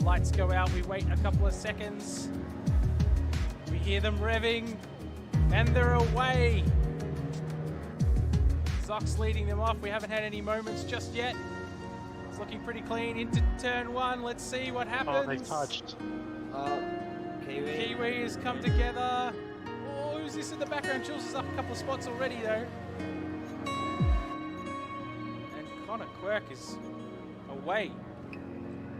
lights go out, we wait a couple of seconds. We hear them revving, and they're away. Zox leading them off. We haven't had any moments just yet. It's looking pretty clean into turn one. Let's see what happens. Oh, they touched. Kiwi has come together. Oh, who's this in the background? Jules is up a couple of spots already though. And Connor Quirk is away.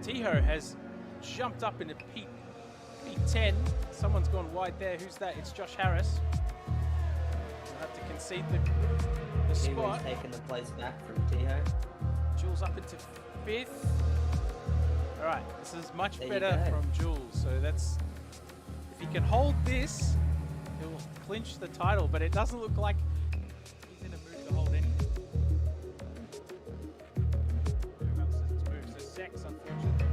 Tiho has jumped up into P10. Someone's gone wide there. Who's that? It's Josh Harris. We'll have to concede the spot. Taking the place back from Tiho. Jules up into 5th. All right, this is much better from Jules. So that's, if he can hold this, he'll clinch the title. But it doesn't look like he's in a mood to hold anything. Who else has its moves? So Sex, unfortunately,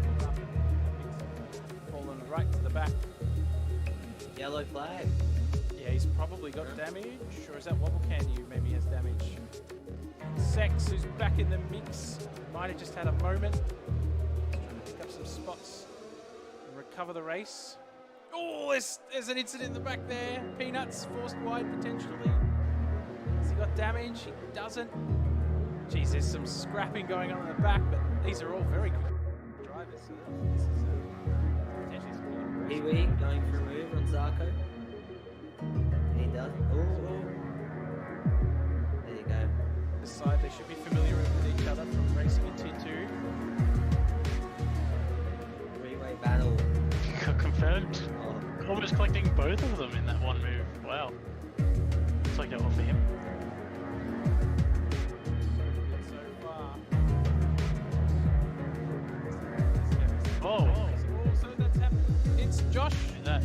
fallen right to the back. Yellow flag. Yeah, he's probably got damage, or is that Wobble Can You maybe has damage? Sex, who's back in the mix, might have just had a moment. He's trying to pick up some spots and recover the race. Oh, there's an incident in the back there. Peanuts forced wide potentially. Has he got damage? He doesn't. Geez, there's some scrapping going on in the back, but these are all very quick drivers. So this is potentially some really Kiwi going for a move on Zarko. He does. Oh. There you go. This side, they should be familiar with each other from racing in Tier 2. Three-way battle. Confirmed. Almost collecting both of them in that one move. Wow. Looks like that one for him. So far. Oh. So that's happened. It's Josh. Who's that?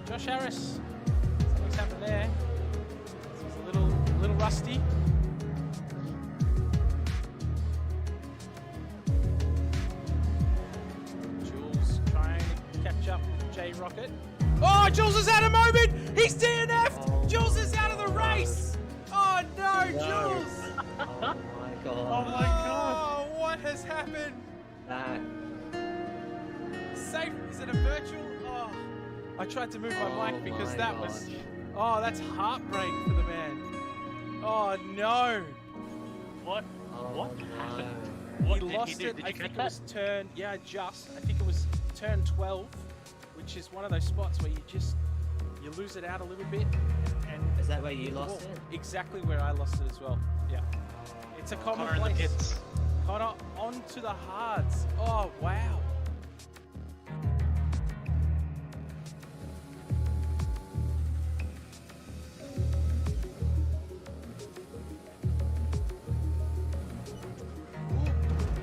Josh Harris. Something's happened there. He's a little rusty. Jules trying to catch up with J Rocket. Oh, Jules has had a moment! He's DNF'd! Oh. Jules is out of the race! Oh no, Jules! Oh my god. Oh my god. Oh, what has happened? That. Safe, is it a virtual? Oh, I tried to move my mic because that was, oh, that's heartbreak for the man. Oh no. What? Oh, What no. happened? He What did lost he do? it, Did I you think catch it was turn, I think it was turn 12, which is one of those spots where you lose it out a little bit. And Is that where you lost it? Exactly where I lost it as well, yeah. It's a common Connor in the place. pits. Connor onto the hards. Oh, wow.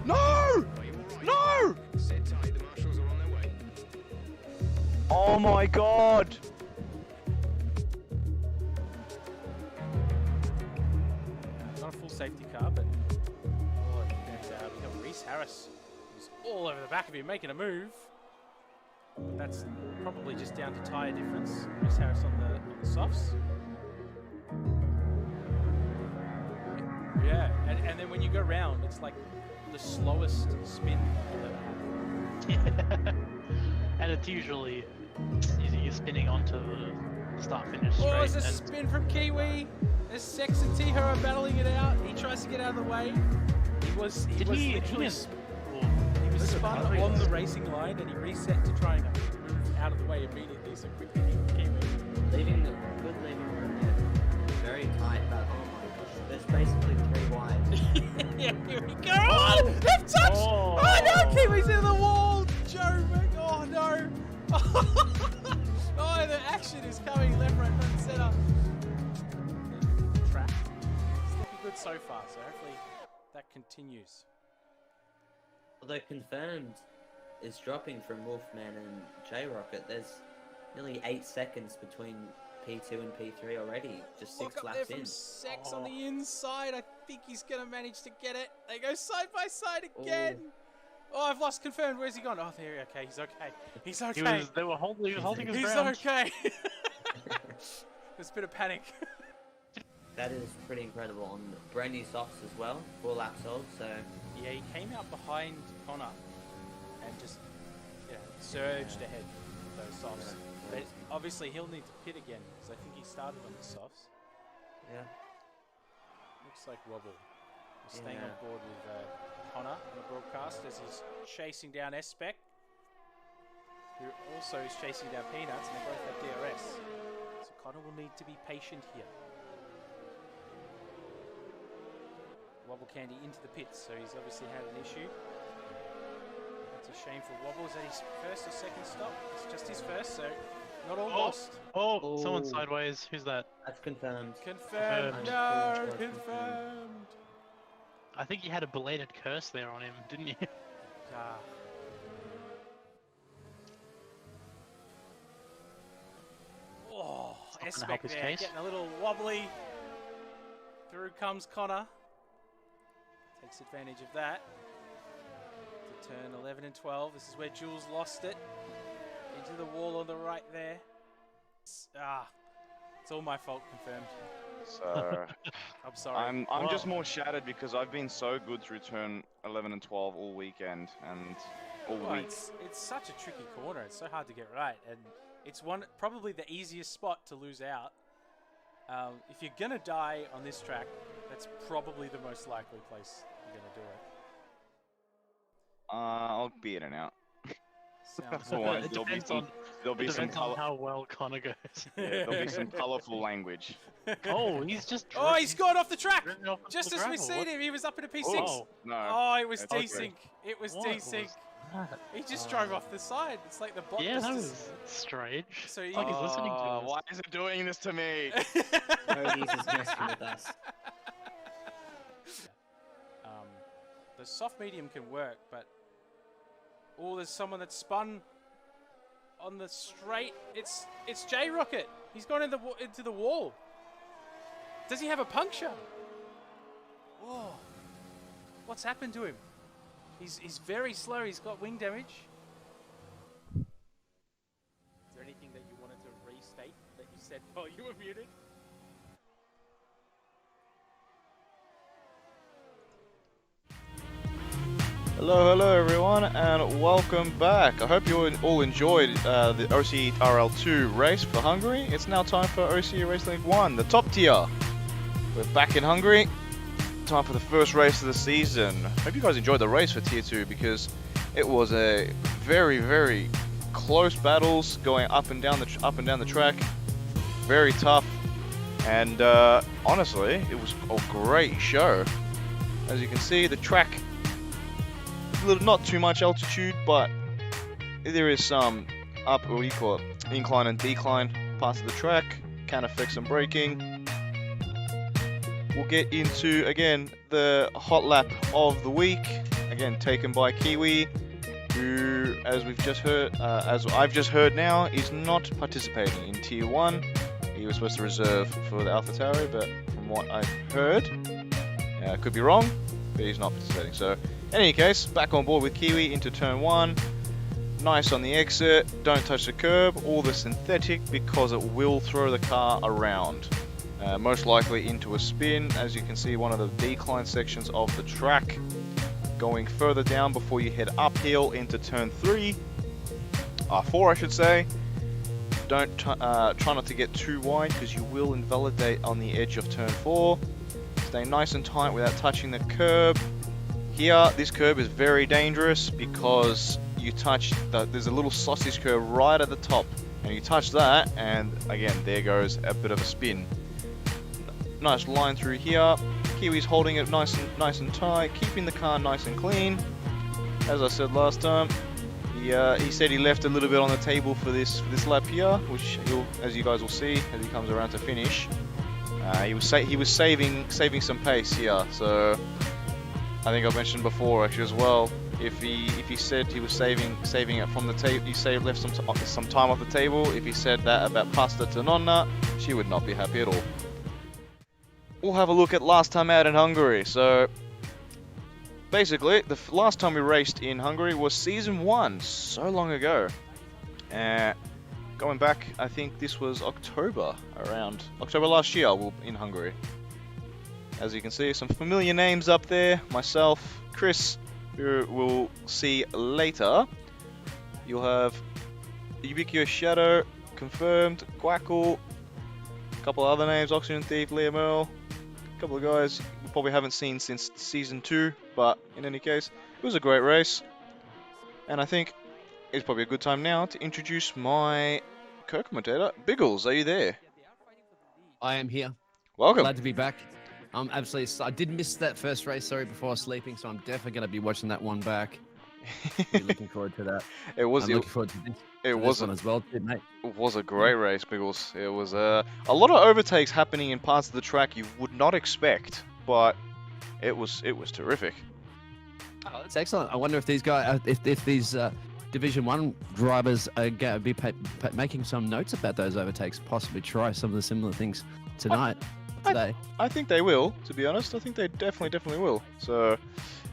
No! No! Oh my god! Not a full safety car, but oh, and we got Reese Harris, who's all over the back of him, making a move. But that's probably just down to tyre difference. Reese Harris on the softs. Yeah, and then when you go round, it's like the slowest spin you'll ever have. And it's usually you're spinning onto the start-finish straight. Oh, there's a spin from Kiwi. There's Sex and Tiho are battling it out. He tries to get out of the way. He was literally spun on the racing line and he reset to try and move out of the way immediately. So quickly Kiwi. Leaving the good leaving room there. Very tight, but oh my gosh. There's basically 3 wide. Yeah, here we go. Oh, left touch. Oh. Oh no, Kiwi's in the wall. Joe, oh no. Oh, the action is coming left, right, front, center. Track. It's looking good so far, so hopefully that continues. Although confirmed is dropping from Wolfman and J-Rocket. There's nearly 8 seconds between P2 and P3 already. Just 6 Walk up there laps from in. Sex on the inside. I think he's going to manage to get it. They go side by side again. Oh, I've lost confirmed. Where's he gone? Oh, there. Okay, he's okay. He's okay. He was holding his He's ground. okay. There's a bit of panic. That is pretty incredible. On brand new socks as well. 4 laps old, so... Yeah, he came out behind Connor and just surged ahead with those softs. But obviously he'll need to pit again because I think he started on the softs. Yeah. Looks like Wobble is staying on board with Connor on the broadcast as he's chasing down S-Spec, who also is chasing down Peanuts, and they both have DRS. So Connor will need to be patient here. Wobble Candy into the pits, so he's obviously had an issue. That's a shame for Wobble. Is that his first or second stop? It's just his first, so not all lost. Oh, someone sideways. Who's that? That's confirmed. Confirmed. Confirmed. No, confirmed. I think you had a belated curse there on him, didn't you? Ah. Oh, It's not gonna S-Spec help his there, case. getting a little wobbly. Through comes Connor. Takes advantage of that. To turn 11 and 12. This is where Jules lost it. Into the wall on the right there. It's all my fault, confirmed. So I'm sorry. I'm just more shattered because I've been so good through turn 11 and 12 all weekend and all Well, week. it's such a tricky corner. It's so hard to get right, and it's probably the easiest spot to lose out. If you're gonna die on this track, that's probably the most likely place you're gonna do it. I'll be in and out. Sounds Go on, It there'll be depends some, on, there'll be it some depends on color, how well Connor goes. yeah, there'll be some colorful language. Oh, he's just. Oh, he's gone off the track! driven off the Just as gravel. we seen What- him, he was up in a P6. Oh, No. Oh, it was Okay. desync. It was what desync. was that? He just drove off the side. It's like the bot Yeah, just that is- was strange. So It's like he's listening to us. Why is it doing this to me? Cody's is messing with us. The soft medium can work, but there's someone that spun on the straight. It's J Rocket. He's gone into the wall. Does he have a puncture? Oh, what's happened to him? He's very slow. He's got wing damage. Is there anything that you wanted to restate that you said while you were muted? Hello everyone, and welcome back. I hope you all enjoyed the OCE-RL 2 race for Hungary. It's now time for OCE Racing League 1, the top tier. We're back in Hungary. Time for the first race of the season. Hope you guys enjoyed the race for Tier 2 because it was a very, very close battles going up and down the track. Very tough, and honestly, it was a great show. As you can see, the track. Not too much altitude, but there is some incline and decline parts of the track. Can affect some braking. We'll get into again the hot lap of the week, again taken by Kiwi, who, as we've just heard, as I've just heard now, is not participating in Tier 1. He was supposed to reserve for the AlphaTauri, but from what I've heard, could be wrong, but he's not participating. So. In any case, back on board with Kiwi into turn 1. Nice on the exit, don't touch the curb or the synthetic because it will throw the car around. Most likely into a spin, as you can see one of the decline sections of the track. Going further down before you head uphill into turn 3. 4 I should say. Don't try not to get too wide because you will invalidate on the edge of turn 4. Stay nice and tight without touching the curb. Here, this curb is very dangerous because you touch there's a little sausage curb right at the top, and you touch that, and again, there goes a bit of a spin. Nice line through here. Kiwi's holding it nice and tight, keeping the car nice and clean. As I said last time, he said he left a little bit on the table for this lap here, which as you guys will see as he comes around to finish. He was saving some pace here, so. I think I mentioned before actually as well. If he said he was saving it from the table, he left some time off the table. If he said that about pasta to Nonna, she would not be happy at all. We'll have a look at last time out in Hungary. So basically, the last time we raced in Hungary was season 1, so long ago. Going back, I think this was around October last year in Hungary. As you can see, some familiar names up there. Myself, Chris, who we'll see later. You'll have Ubiquitous Shadow, confirmed, Quackle, a couple of other names, Oxygen Thief, Liam Earl, a couple of guys we probably haven't seen since Season 2, but in any case, it was a great race. And I think it's probably a good time now to introduce my co-commentator. Biggles, are you there? I am here. Welcome. Glad to be back. I'm absolutely. I did miss that first race, sorry, before sleeping, so I'm definitely going to be watching that one back. Be looking forward to that. I'm looking forward to this. It was one as well, too, mate. It was a great race, Biggles. It was a lot of overtakes happening in parts of the track you would not expect, but it was terrific. Oh, that's excellent. I wonder if these guys, if these Division 1 drivers are going to be making some notes about those overtakes, possibly try some of the similar things today. I think they will, to be honest. I think they definitely will. So,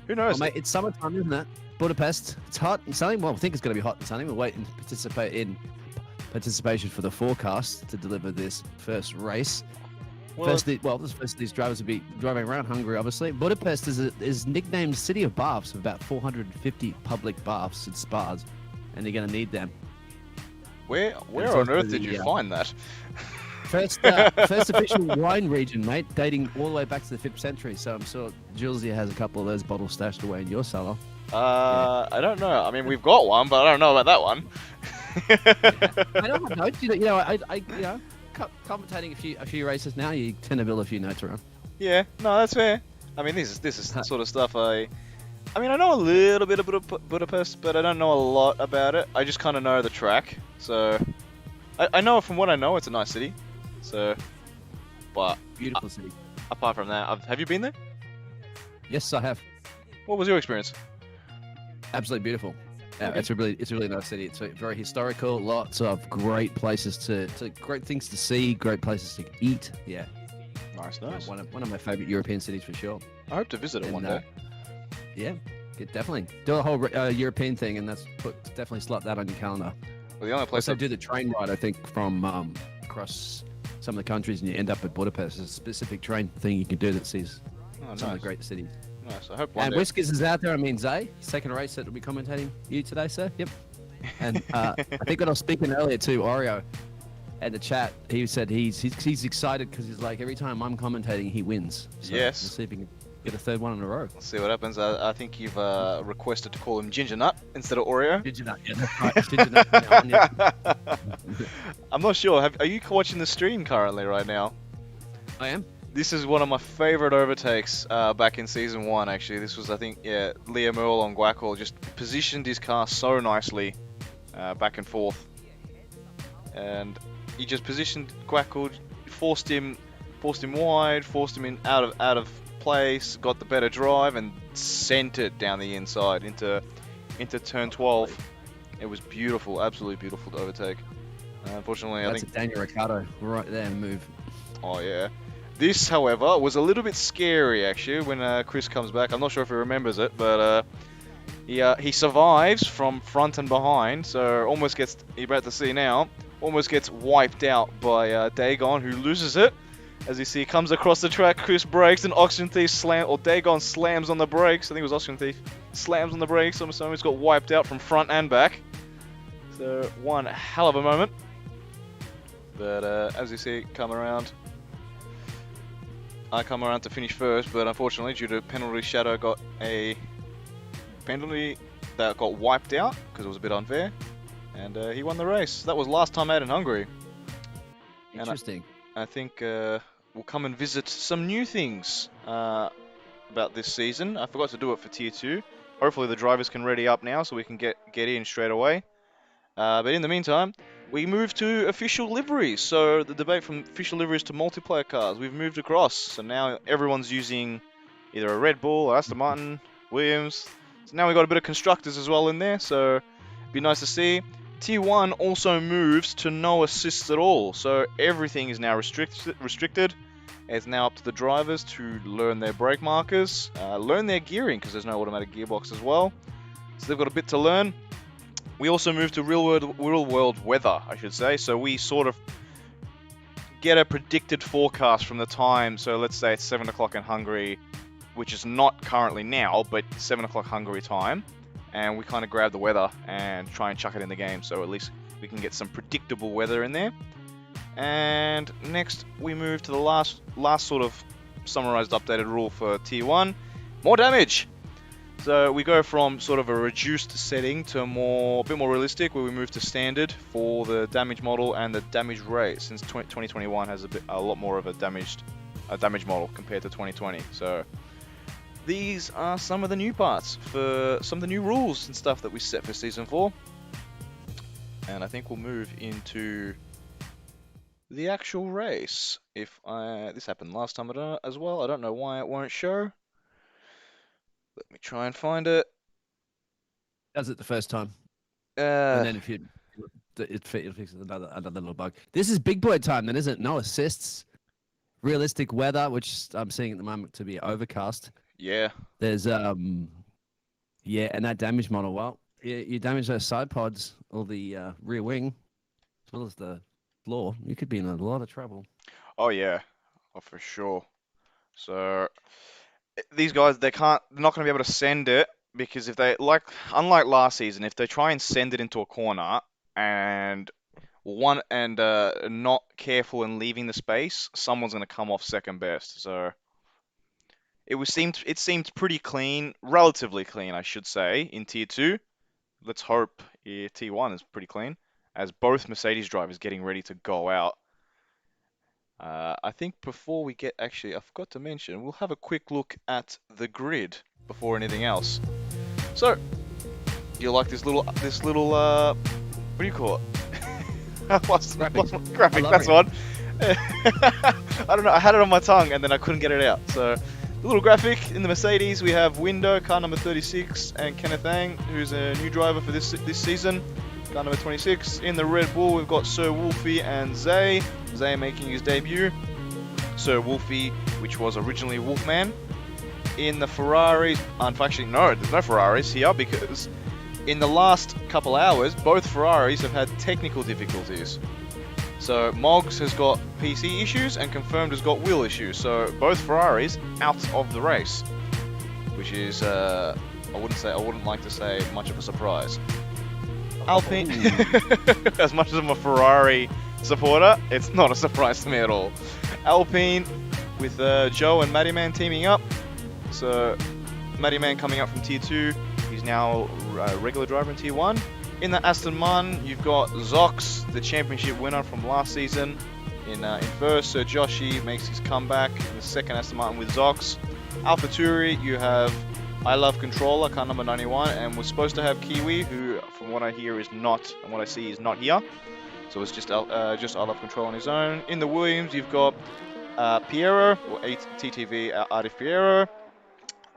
who knows? Well, mate, it's summertime, isn't it? Budapest. It's hot and sunny. Well, I think it's going to be hot and sunny. We're waiting to participation for the forecast to deliver this first race. Well, First these drivers will be driving around Hungary, obviously. Budapest is nicknamed City of Baths, with about 450 public baths and spas, and you're going to need them. where It's on also earth did the, you find that? First official wine region, mate, dating all the way back to the 5th century. So I'm sure Julesia has a couple of those bottles stashed away in your cellar. I don't know. I mean, we've got one, but I don't know about that one. I don't know. I commentating a few races now, you tend to build a few notes around. Yeah, no, that's fair. I mean, this is the sort of stuff I mean, I know a little bit of Budapest, but I don't know a lot about it. I just kind of know the track, so I know from what I know, it's a nice city. So, but Beautiful city. apart from that, have you been there? Yes, I have. What was your experience? Absolutely beautiful. Yeah, Okay. it's a really nice city. It's very historical. Lots of great places to great things to see. Great places to eat. Yeah, Nice. one of my favorite European cities for sure. I hope to visit it And, one day. Yeah, definitely do a whole European thing, and definitely slot that on your calendar. Well, the only place Also, do the train ride. I think from across some of the countries, and you end up at Budapest. There's a specific train thing you can do that sees Oh, some of nice. the great cities. Nice. I hope one And day. Whiskers is out there. I mean, Zay, second race that will be commentating you today, sir. Yep. And I think when I was speaking earlier to Oreo at the chat, he said he's excited because he's like, every time I'm commentating, he wins. So Yes. We'll see if he can get a third one in a row. Let's see what happens. I think you've requested to call him Ginger Nut instead of Oreo. Ginger nut, yeah, that's right. It's ginger nut from now on, yeah. I'm not sure. Are you watching the stream currently right now? I am. This is one of my favorite overtakes back in Season 1, actually. This was, I think, yeah, Liam Earl on Guackle just positioned his car so nicely back and forth. And he just positioned Guackle, forced him wide, forced him in out of place, got the better drive, and sent it down the inside into turn 12. It was beautiful, absolutely beautiful to overtake. Unfortunately, That's I think... a Daniel Ricciardo right there move. Oh, yeah. This, however, was a little bit scary, actually, when Chris comes back. I'm not sure if he remembers it, but he survives from front and behind, so almost gets, you're about to see now, almost gets wiped out by Dagon, who loses it. As you see, he comes across the track, Chris brakes, and Oxygen Thief Dagon slams on the brakes. I think it was Oxygen Thief. Slams on the brakes, so he's got wiped out from front and back. So, one hell of a moment. But as you see, I come around to finish first, but unfortunately, due to penalty, Shadow got a penalty that got wiped out because it was a bit unfair, and he won the race. That was last time out in Hungary. Interesting. I think we'll come and visit some new things about this season. I forgot to do it for Tier 2. Hopefully the drivers can ready up now so we can get in straight away. But in the meantime, we moved to official liveries. So the debate from official liveries to multiplayer cars, we've moved across. So now everyone's using either a Red Bull, or Aston Martin, Williams. So now we've got a bit of constructors as well in there. So it'd be nice to see. Tier 1 also moves to no assists at all. So everything is now restricted. It's now up to the drivers to learn their brake markers, learn their gearing, because there's no automatic gearbox as well. So they've got a bit to learn. We also move to real world weather, I should say. So we sort of get a predicted forecast from the time. So let's say it's 7 o'clock in Hungary, which is not currently now, but 7 o'clock Hungary time. and we kind of grab the weather and try and chuck it in the game, so at least we can get some predictable weather in there. And next we move to the last sort of summarized updated rule for Tier 1, more damage. So we go from sort of a reduced setting to a bit more realistic, where we move to standard for the damage model and the damage rate, since 2021 has a lot more of a damage model compared to 2020. So these are some of the new parts for some of the new rules and stuff that we set for Season 4. And I think we'll move into the actual race. This happened last time as well. I don't know why it won't show. Let me try and find it. Does it the first time, Uh, and then if you it fixes another little bug. This is big boy time, then, isn't it? No assists, realistic weather, which I'm seeing at the moment to be overcast. yeah. There's and that damage model. Well, you damage those side pods or the rear wing, as well as the floor. You could be in a lot of trouble. Oh yeah. Oh, for sure. So these guys, they're not going to be able to send it, because if they unlike last season, if they try and send it into a corner and not careful in leaving the space, someone's going to come off second best. So it seemed pretty clean, relatively clean, I should say, in Tier 2. Let's hope Tier 1 is pretty clean, as both Mercedes drivers getting ready to go out. I think before we get, actually, I forgot to mention, we'll have a quick look at the grid before anything else. So, you like this little, what do you call it? Graphic, that's one. I don't know, I had it on my tongue and then I couldn't get it out. So, the little graphic in the Mercedes, we have Window, car number 36, and Kenneth Ang, who's a new driver for this season, car number 26. In the Red Bull, we've got Sir Wolfie and Zay. Zay making his debut. Sir Wolfie, which was originally Wolfman. In the Ferraris, unfortunately, no, there's no Ferraris here, because in the last couple hours, both Ferraris have had technical difficulties. So Moggs has got PC issues and Confirmed has got wheel issues. So both Ferraris out of the race, which is I wouldn't like to say much of a surprise. Alpine, as much as I'm a Ferrari supporter, it's not a surprise to me at all. Alpine with Joe and Matty Man teaming up. So Matty Man coming up from Tier 2, he's now a regular driver in Tier 1. In the Aston Martin, you've got Zox, the championship winner from last season, in first. So Joshi makes his comeback in the second Aston Martin with Zox. AlphaTauri, you have I Love Controller, car number 91, and we're supposed to have Kiwi, who, from what I hear, is not, and what I see, is not here. So it's just I Love Control on his own. In the Williams, you've got Piero, or TTV Artif Piero,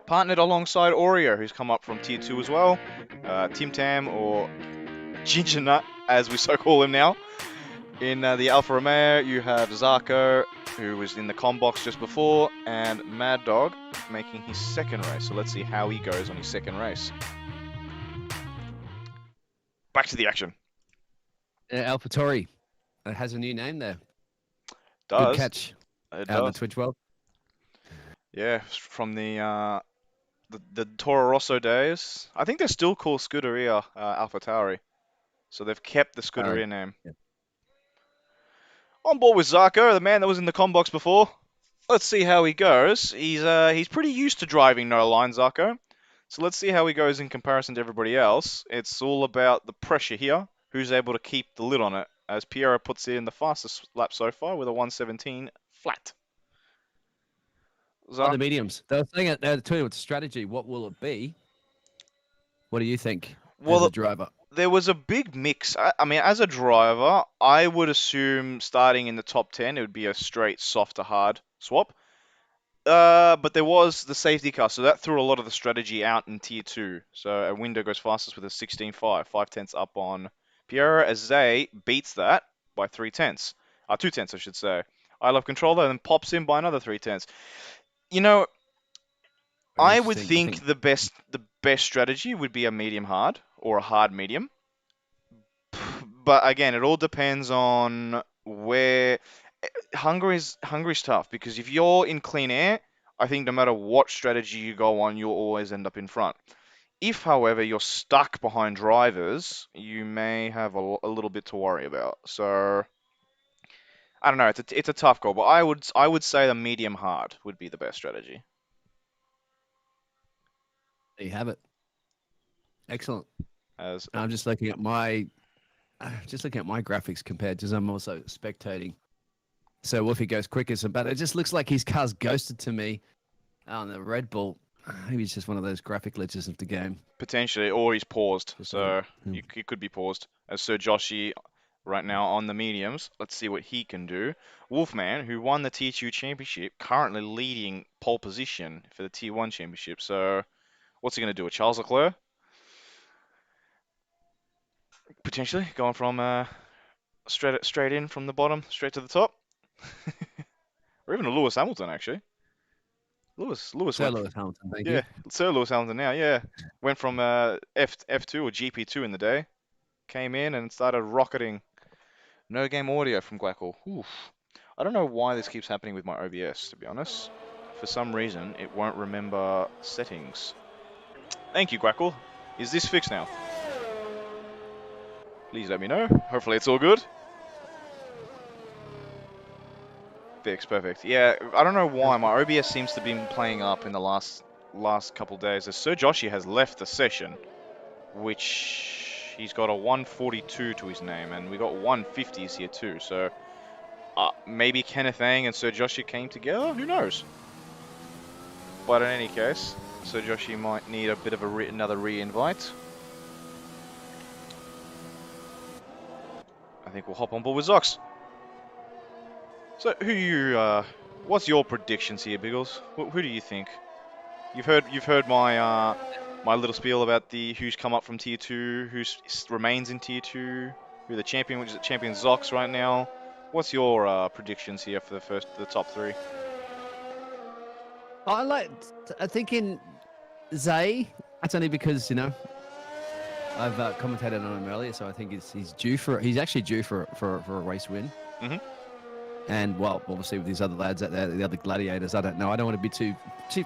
partnered alongside Oreo, who's come up from Tier 2 as well. Tim Tam, or Ginger Nut, as we so call him now. In the Alfa Romeo, you have Zarko, who was in the com box just before, and Mad Dog making his second race. So let's see how he goes on his second race. Back to the action. AlphaTauri, it has a new name there. Does. Good catch. It Out of does. the Twitch world. Yeah, from the Toro Rosso days. I think they're still called Scuderia AlphaTauri. So they've kept the Scuderia name. Yeah. On board with Zarko, the man that was in the com box before. Let's see how he goes. He's pretty used to driving no line, Zarko. So let's see how he goes in comparison to everybody else. It's all about the pressure here. Who's able to keep the lid on it? As Piero puts it in the fastest lap so far with a 117 flat. Oh, the mediums. They were saying it. They were telling you it's a strategy. What will it be? What do you think? Well, as a driver. There was a big mix. I mean, as a driver, I would assume starting in the top 10, it would be a straight soft to hard swap. But there was the safety car, so that threw a lot of the strategy out in Tier 2. So a Window goes fastest with a 16.5, 5 tenths up on Piero, as Zay beats that by 3 tenths. 2 tenths, I should say. I Love Controller, and then pops in by another 3 tenths. You know, I would think the best strategy would be a medium hard or a hard medium. But again, it all depends on where. Hungary's tough, because if you're in clean air, I think no matter what strategy you go on, you'll always end up in front. If, however, you're stuck behind drivers, you may have a little bit to worry about. So I don't know. It's a tough call, but I would say the medium hard would be the best strategy. There you have it. Excellent. As I'm just looking at my graphics compared because I'm also spectating. So Wolfie goes quickest, but it just looks like his car's ghosted to me on the Red Bull. Maybe it's just one of those graphic glitches of the game. potentially, or he's paused. So Hmm. he could be paused. As Sir Joshy right now on the mediums. Let's see what he can do. Wolfman, who won the Tier 2 championship, currently leading pole position for the Tier 1 championship. So what's he going to do? A Charles Leclerc? Potentially going from straight in from the bottom, straight to the top. Or even a Lewis Hamilton, actually. Lewis Sir went. Lewis Hamilton, thank Yeah, you. Sir Lewis Hamilton now. Yeah, went from F2 or GP2 in the day. Came in and started rocketing. No game audio from Glackle. Oof. I don't know why this keeps happening with my OBS, to be honest. For some reason, it won't remember settings. Thank you, Glackle. Is this fixed now? Please let me know. Hopefully it's all good. Fixed, perfect. Yeah, I don't know why my OBS seems to be playing up in the last couple days. As Sir Joshy has left the session, which he's got a 142 to his name, and we got 150s here too. So maybe Kenneth Ang and Sir Joshy came together. Who knows? But in any case, Sir Joshy might need a bit of another re-invite. I think we'll hop on board with Zox. So, what's your predictions here, Biggles? Who do you think? You've heard my my little spiel about who's come up from Tier 2, who remains in Tier 2, who the champion, which is champion Zox right now. What's your predictions here for the top three? I think in Zay. That's only because I've commentated on him earlier, so I think he's actually due for a race win. Mhm. And well, obviously with these other lads out there, the other gladiators, I don't know. I don't want to be too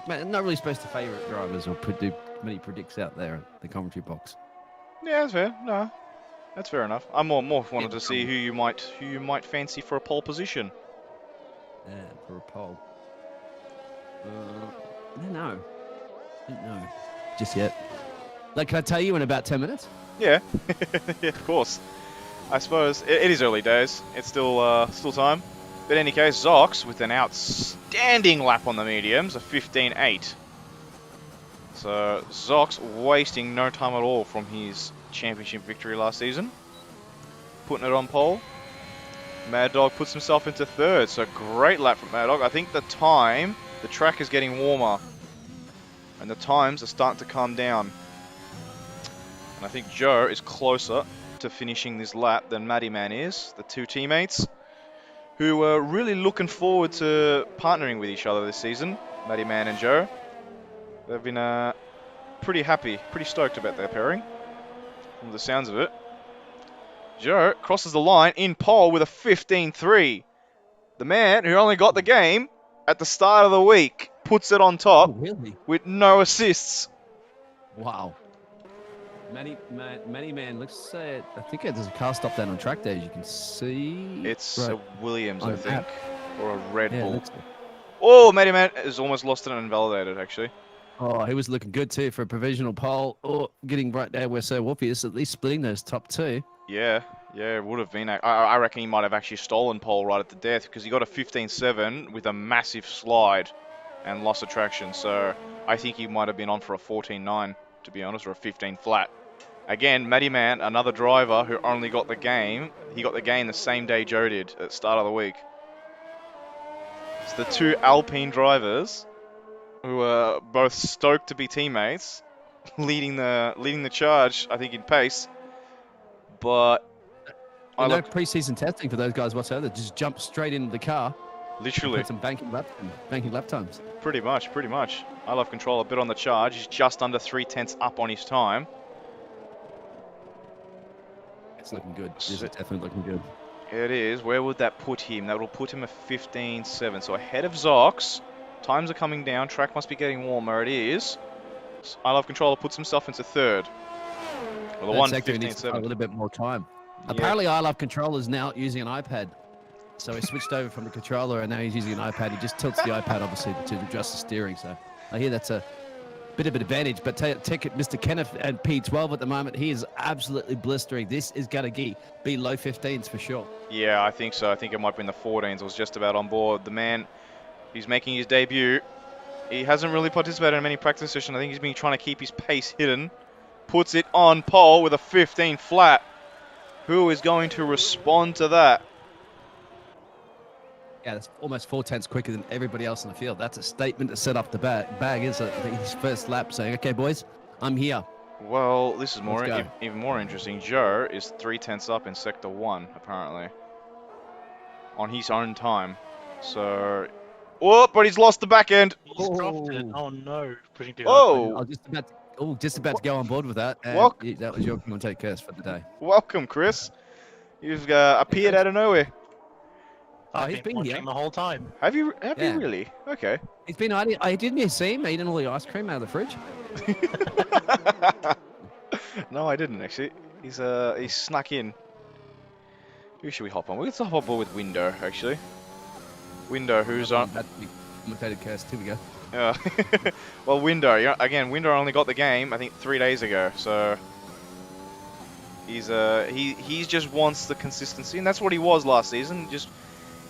not really supposed to favourite drivers or do many predicts out there in the commentary box. Yeah, that's fair. No, that's fair enough. I'm more wanted to see who you might fancy for a pole position. Yeah, for a pole. I don't know. Just yet. Like, can I tell you in about 10 minutes? Yeah, yeah, of course. I suppose it is early days. It's still time. But in any case, Zox with an outstanding lap on the mediums, a 15.8. So Zox wasting no time at all from his championship victory last season. Putting it on pole. Mad Dog puts himself into third. So great lap from Mad Dog. I think the track is getting warmer. And the times are starting to calm down. And I think Joe is closer to finishing this lap than Matty Man is. The two teammates who were really looking forward to partnering with each other this season, Matty Man and Joe. They've been pretty happy, pretty stoked about their pairing, from the sounds of it. Joe crosses the line in pole with a 15.3. The man who only got the game at the start of the week puts it on top with no assists. Wow. Matty Man looks. I think there's a car stop down on track there, as you can see. It's right a Williams, I think, or a Red Yeah, Bull. looks- Oh, Matty Man has almost lost it and invalidated, actually. Oh, he was looking good too for a provisional pole. Oh, getting right there where Sir Wolfie is, at least splitting those top two. Yeah, it would have been. I reckon he might have actually stolen pole right at the death because he got a 15.7 with a massive slide and lost of traction. So I think he might have been on for a 14.9, to be honest, or a 15 flat. Again, Matty Man, another driver who only got the game. He got the game the same day Joe did at the start of the week. It's the two Alpine drivers who are both stoked to be teammates, leading the charge, I think, in pace. But No pre-season testing for those guys whatsoever. They just jump straight into the car. Literally. Put some banking lap times. Pretty much. I love control a bit on the charge. He's just under 3/10 up on his time. It's looking good. It's definitely looking good. It is. Where would that put him? That will put him at 15.7. So ahead of Zox. Times are coming down. Track must be getting warmer. It is. I Love Controller puts himself into third. Well, the Third one sector needs 15.7. a little bit more time. Yeah. Apparently, I Love Controller is now using an iPad. So he switched over from the controller, and now he's using an iPad. He just tilts the iPad, obviously, to adjust the steering. So I hear that's a bit of an advantage. But take it, Mr. Kenneth and P12 at the moment. He is absolutely blistering. This is going to be low 15s for sure. Yeah, I think so. I think it might be in the 14s. I was just about on board. The man, he's making his debut. He hasn't really participated in many practice sessions. I think he's been trying to keep his pace hidden. Puts it on pole with a 15 flat. Who is going to respond to that? Yeah, that's almost 4/10 quicker than everybody else in the field. That's a statement to set up the bag is his first lap saying, okay, boys, I'm here. Well, this is Let's go. even more interesting. Joe is 3/10 up in Sector 1, apparently. On his own time. So... Oh, but he's lost the back end. He's dropped it. Oh no, pushing too I Oh, was just about to go on board with that. And Well- that was your commentate curse for the day. welcome, Chris. You've appeared out of nowhere. hard. he's I've been watching here. the whole time. Have you Yeah. really? Okay. He's been hiding. Didn't you see him eating all the ice cream out of the fridge? No, I didn't actually. He's snuck in. Who should we hop on? Let's hop on board with Window actually. Window, who's on? That's the commentated curse. Here we go. Well, Window. Yeah, again, Window only got the game I think 3 days ago, so he just wants the consistency, and that's what he was last season. Just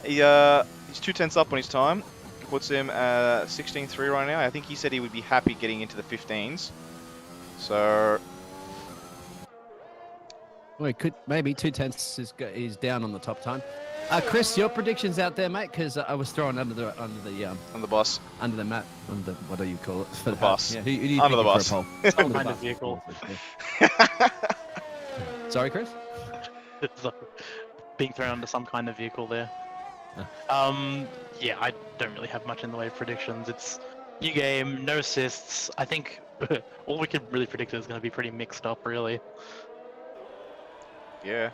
he's 2/10 up on his time. Puts him 16.3 right now. I think he said he would be happy getting into the 15s. So Well, he could maybe 2/10 is down on the top time. Chris, your predictions out there, mate? Because I was thrown under the on the bus. under the mat, what do you call it? For The bus. Yeah, who do you Under think the for a bus. poll? Some Under the kind of bus. vehicle. Yeah. Sorry, Chris. So, being thrown under some kind of vehicle there. Yeah, I don't really have much in the way of predictions. It's new game, no assists. I think all we could really predict is going to be pretty mixed up, really. Yeah,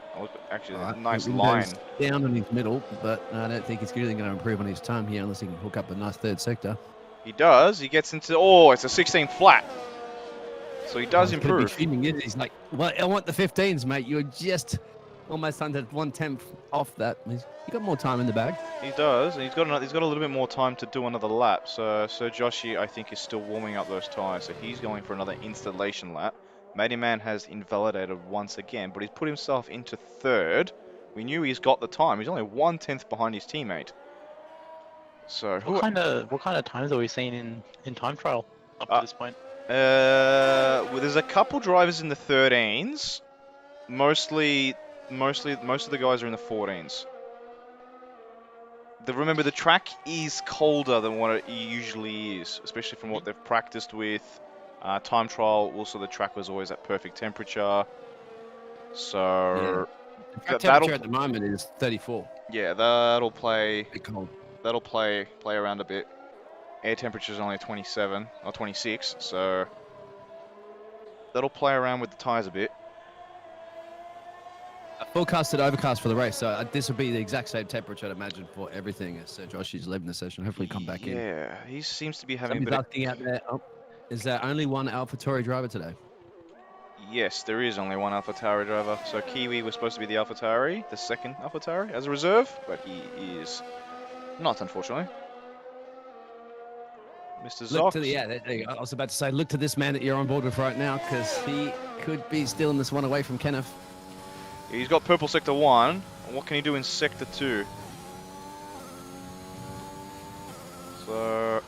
actually, Alright, nice Window's line. down in his middle, but I don't think he's really going to improve on his time here unless he can hook up a nice third sector. He does. He gets into. Oh, it's a 16 flat. So he does He's gonna be improve. fuming, isn't he? He's like, well, I want the 15s, mate. You're just almost under 1/10 off that. You got more time in the bag. He does. And he's got a little bit more time to do another lap. So Joshi, I think, is still warming up those tires. So he's going for another installation lap. Matty Man has invalidated once again, but he's put himself into third. We knew he's got the time. He's only 1/10 behind his teammate. So What kind of times are we seeing in time trial up to this point? well, there's a couple drivers in the 13s. Mostly, most of the guys are in the 14s. Remember, the track is colder than what it usually is, especially from what they've practiced with. Time trial, also the track was always at perfect temperature. So The temperature at the moment is 34. yeah, that'll play. Bit cold. That'll play around a bit. Air temperature is only 27 or 26, so that'll play around with the tires a bit. Forecasted overcast for the race, so this will be the exact same temperature, I'd imagine, for everything as Josh is leaving the session. Hopefully, come back in. Yeah, he seems to be having a Somebody's bit. asking out there, is there only one AlphaTauri driver today? Yes, there is only one AlphaTauri driver. So Kiwi was supposed to be the AlphaTauri, the second AlphaTauri, as a reserve, but he is not, unfortunately. Mr. Look Zox. to there you go. I was about to say, look to this man that you're on board with right now, because he could be stealing this one away from Kenneth. He's got purple sector 1. What can he do in sector 2? So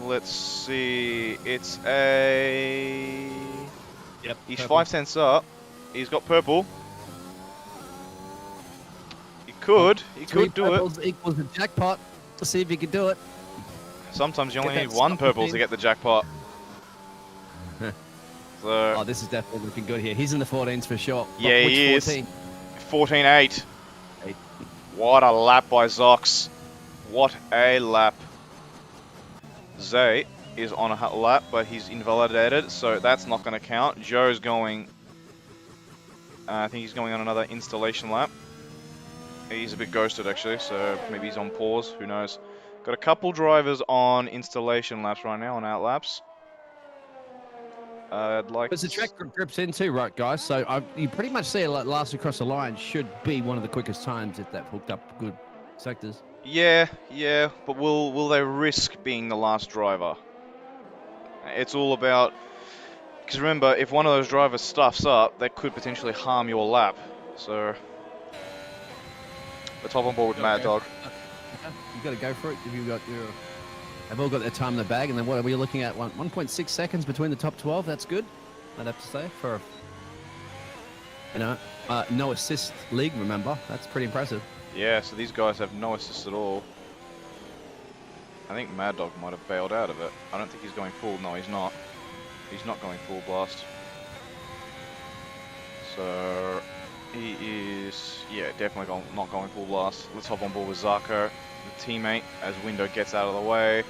let's see. It's a. Yep. He's 5/10 up. He's got purple. He could do it. Equals the jackpot. Let's see if he can do it. Sometimes you only Get need that one stop purple machine. to get the jackpot. So Oh, this is definitely looking good here. He's in the 14s for sure. Yeah, Which he is. 14? 14.8. Eight. What a lap by Zox. What a lap. Zay is on a lap, but he's invalidated, so that's not going to count. Joe's going... I think he's going on another installation lap. He's a bit ghosted, actually, so maybe he's on pause. Who knows? Got a couple drivers on installation laps right now, on out laps. I'd like. But the track grips in too, right, guys? So you pretty much see it like last across the line should be one of the quickest times if they've hooked up good sectors. Yeah, but will they risk being the last driver? It's all about, because remember, if one of those drivers stuffs up, that could potentially harm your lap. So, the top on board with Mad Dog. You've got to go for it. If you've got your, they've all got their time in the bag, and then what are we looking at? 1.6 seconds between the top 12. That's good, I'd have to say, for no assist league. Remember, that's pretty impressive. Yeah, so these guys have no assist at all. I think Mad Dog might have bailed out of it. I don't think he's going full. No, he's not. He's not going full blast. So he is, yeah, definitely not going full blast. Let's hop on board with Zarko, the teammate, as Window gets out of the way.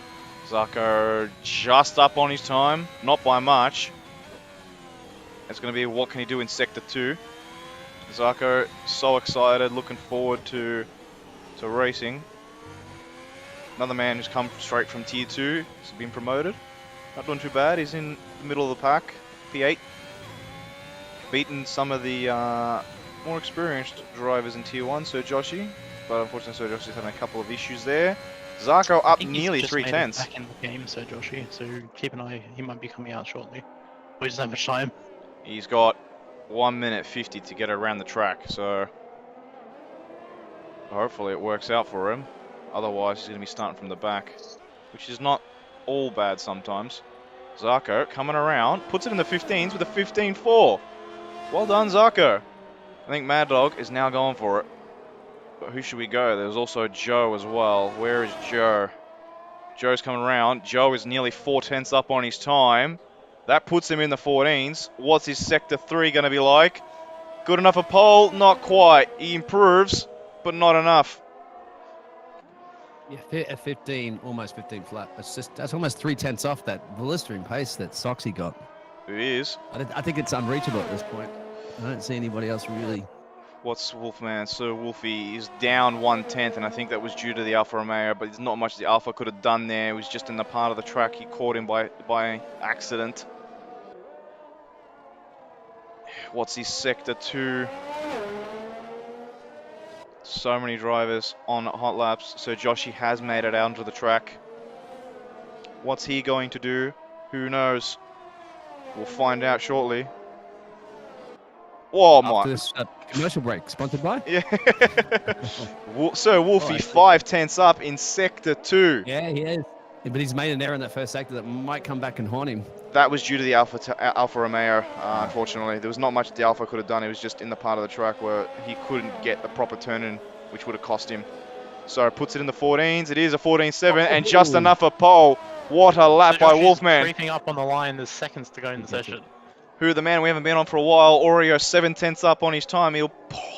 Zarko just up on his time, not by much. It's going to be what can he do in Sector 2. Zarko so excited, looking forward to racing. Another man who's come straight from Tier 2, has been promoted. Not doing too bad, he's in the middle of the pack, P8. Beaten some of the more experienced drivers in Tier 1, Sir Joshi. But unfortunately Sir Joshi's having a couple of issues there. Zarko up nearly 3/10. Back in the game, Sir Joshi, so keep an eye, he might be coming out shortly. We just have much time. He's got 1 minute 50 to get around the track, so hopefully it works out for him. Otherwise he's going to be starting from the back, which is not all bad sometimes. Zarko coming around, puts it in the 15s with a 15.4. Well done, Zarko. I think Mad Dog is now going for it. But who should we go? There's also Joe as well. Where is Joe? Joe's coming around. Joe is nearly 4/10 up on his time. That puts him in the 14s. What's his Sector 3 going to be like? Good enough a pole? Not quite. He improves, but not enough. Yeah, at 15, almost 15 flat. That's almost 3/10 off that blistering pace that Soxy got. It is. I think it's unreachable at this point. I don't see anybody else really. What's Wolfman? So Wolfie is down 1/10, and I think that was due to the Alfa Romeo, but there's not much the Alfa could have done there. It was just in the part of the track he caught him by accident. What's his Sector 2? So many drivers on hot laps. So Joshi has made it out onto the track. What's he going to do? Who knows? We'll find out shortly. Oh my! After this commercial break, sponsored by. Yeah. So Wolfie 5/10 up in Sector 2. Yeah, he is. But he's made an error in that first sector that might come back and haunt him. That was due to the Alfa Romeo, unfortunately. There was not much the Alfa could have done. It was just in the part of the track where he couldn't get the proper turn in, which would have cost him. So puts it in the 14s. It is a 14.7 and just enough a pole. What a lap by Wolfman. Creeping up on the line, there's seconds to go in the session. Who, the man we haven't been on for a while, Oreo 7/10 up on his time. He'll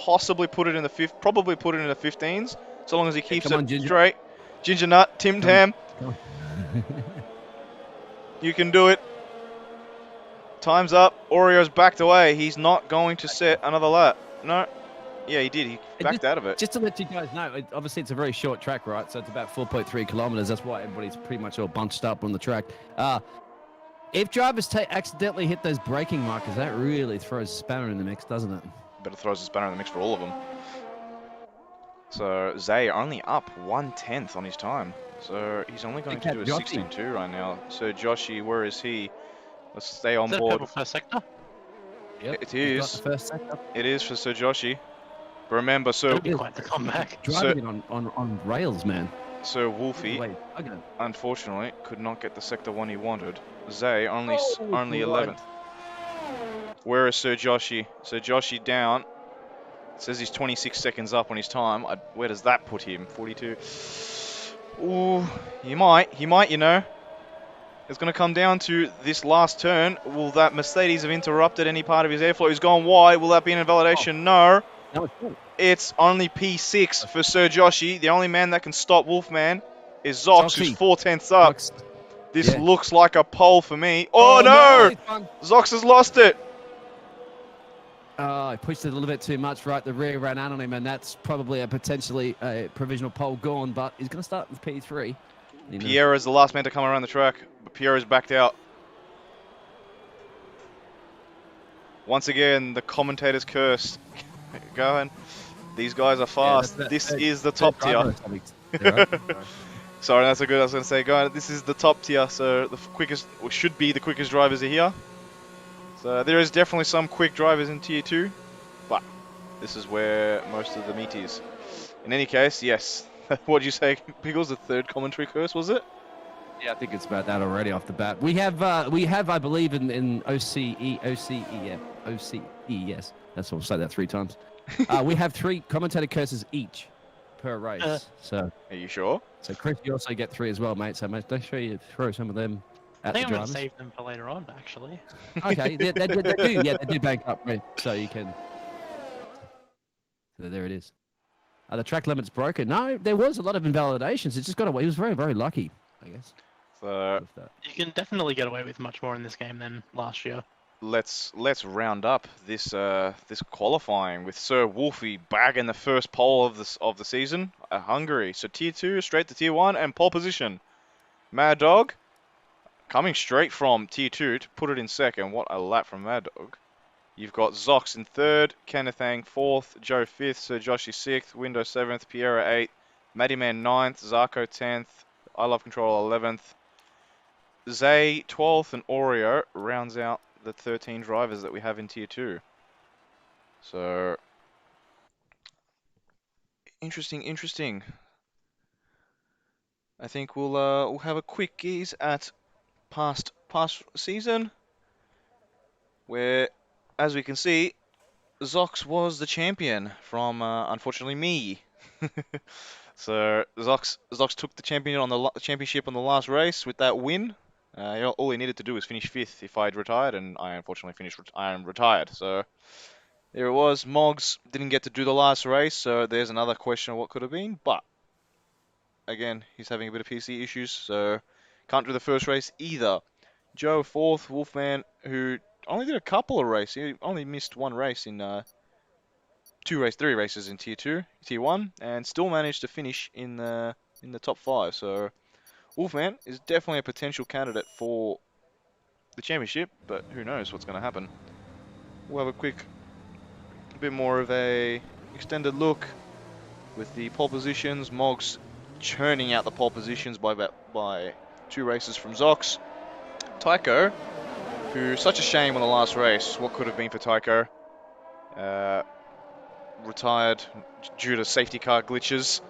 possibly put it in the probably put it in the 15s, so long as he keeps it straight. Ginger Nut, Tim Tam. You can do it. Time's up. Oreo's backed away. He's not going to set another lap. No. Yeah, he did. He backed out of it. Just to let you guys know, obviously it's a very short track, right? So it's about 4.3 kilometers. That's why everybody's pretty much all bunched up on the track. If drivers accidentally hit those braking markers, that really throws a spanner in the mix, doesn't it? Better throws a spanner in the mix for all of them. So Zay only up 1/10 on his time. So he's only going to do a 16.2 right now. So Joshi, where is he? Let's stay on board. Purple first sector? Yep. It is. The first sector. It is for Sir Joshi. But remember, so It'll be quite the comeback. Driving it on rails, man. So Wolfie, Wait, okay. unfortunately, could not get the Sector 1 he wanted. Zay only 11th. Where is Sir Joshi? Sir Joshi down. It says he's 26 seconds up on his time. Where does that put him? 42. Ooh, he might, you know. It's going to come down to this last turn. Will that Mercedes have interrupted any part of his airflow? He's gone wide. Will that be an invalidation? No. It's only P6 for Sir Joshi. The only man that can stop Wolfman is Zox, who's 4/10 up. This looks like a pole for me. Oh, no! Zox has lost it. Oh, he pushed it a little bit too much, right? The rear ran out on him, and that's probably a potentially provisional pole gone, but he's going to start with P3. Pierre is the last man to come around the track, but Pierre is backed out. once again, the commentator's curse. Going. These guys are fast. This is the top tier. Sorry, that's a good. I was going to say, going. This is the top tier. So the quickest, or should be the quickest drivers are here. So there is definitely some quick drivers in tier 2, but this is where most of the meat is. In any case, yes. What did you say, Pickles? The third commentary curse, was it? Yeah, I think it's about that already off the bat. We have, I believe, in OCE, yes. That's what I'll say that 3 times. We have 3 commentator curses each per race. So. Are you sure? So Chris, you also get 3 as well, mate. So make sure you throw some of them at the I think I'm going drivers. to save them for later on, actually. Okay, they do. Yeah, they do bank up, right? So you can. So there it is. The track limit's broken. No, there was a lot of invalidations. It just got away. He was very, very lucky, I guess. So You can definitely get away with much more in this game than last year. let's round up this this qualifying with Sir Wolfie bagging the first pole of the season at Hungary. So tier 2 straight to tier 1 and pole position. Mad Dog coming straight from tier 2 to put it in second. What a lap from Mad Dog. You've got Zox in 3rd, Kennethang 4th, Joe 5th, Sir Joshy 6th, Windows 7th, Piera 8th, Maddyman 9th, Zarko 10th, I Love Control 11th, Zay 12th, and Oreo rounds out the 13 drivers that we have in tier 2. So interesting. I think we'll have a quick gaze at past season, where, as we can see, Zox was the champion from unfortunately me. So Zox took the championship on the last race with that win. All he needed to do was finish 5th if I'd retired, and I unfortunately I am retired. So there it was. Moggs didn't get to do the last race, so there's another question of what could have been. But again, he's having a bit of PC issues, so can't do the first race either. Joe 4th, Wolfman, who only did a couple of races. He only missed 1 race in 3 races in tier 1, and still managed to finish in the top 5. So Wolfman is definitely a potential candidate for the championship, but who knows what's going to happen. We'll have a bit more of a extended look with the pole positions. Moggs churning out the pole positions by 2 races from Zox. Tycho, who, such a shame on the last race. What could have been for Tycho? Retired due to safety car glitches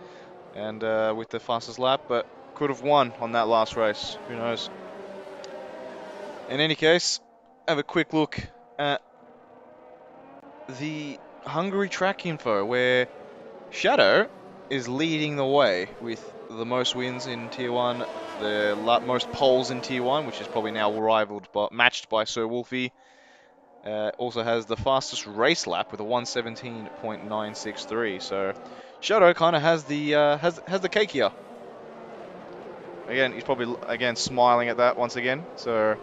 and with the fastest lap, but could have won on that last race. Who knows? In any case, have a quick look at the Hungary track info, where Shadow is leading the way with the most wins in tier 1, the most poles in tier 1, which is probably now matched by Sir Wolfie. Also has the fastest race lap with a 1:17.963. So Shadow kind of has the cake here. Again, he's probably smiling at that once again. So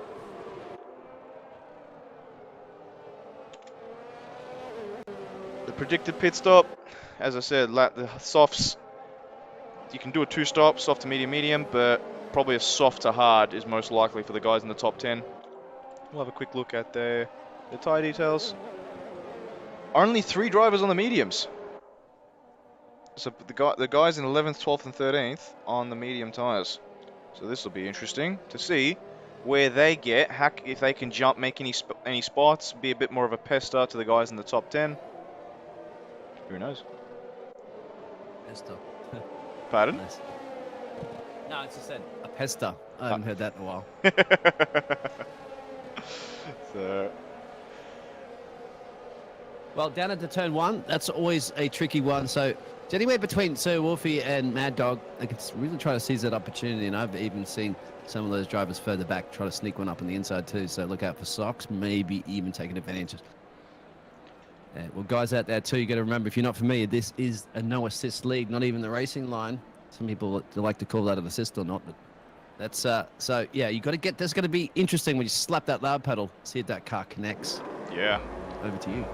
the predicted pit stop, as I said, the softs. You can do a 2-stop, soft to medium, but probably a soft to hard is most likely for the guys in the top 10. We'll have a quick look at the tyre details. Only 3 drivers on the mediums. So the guys in 11th, 12th, and 13th on the medium tyres. So this will be interesting to see where they get, if they can jump, make any spots, be a bit more of a pester to the guys in the top 10. Who knows? Pester. Pardon? Nice. No, it's just said a pester. I haven't heard that in a while. So. Well, down at the turn 1, that's always a tricky one. So it's anywhere between Sir Wolfie and Mad Dog. They can really try to seize that opportunity, and I've even seen some of those drivers further back try to sneak one up on the inside too. So look out for Sox, maybe even taking advantage. Well, guys out there too, you got to remember, if you're not familiar, this is a no assist league, not even the racing line. Some people like to call that an assist or not, but that's so yeah, you got to get. That's going to be interesting when you slap that loud pedal, see if that car connects. Yeah. Over to you.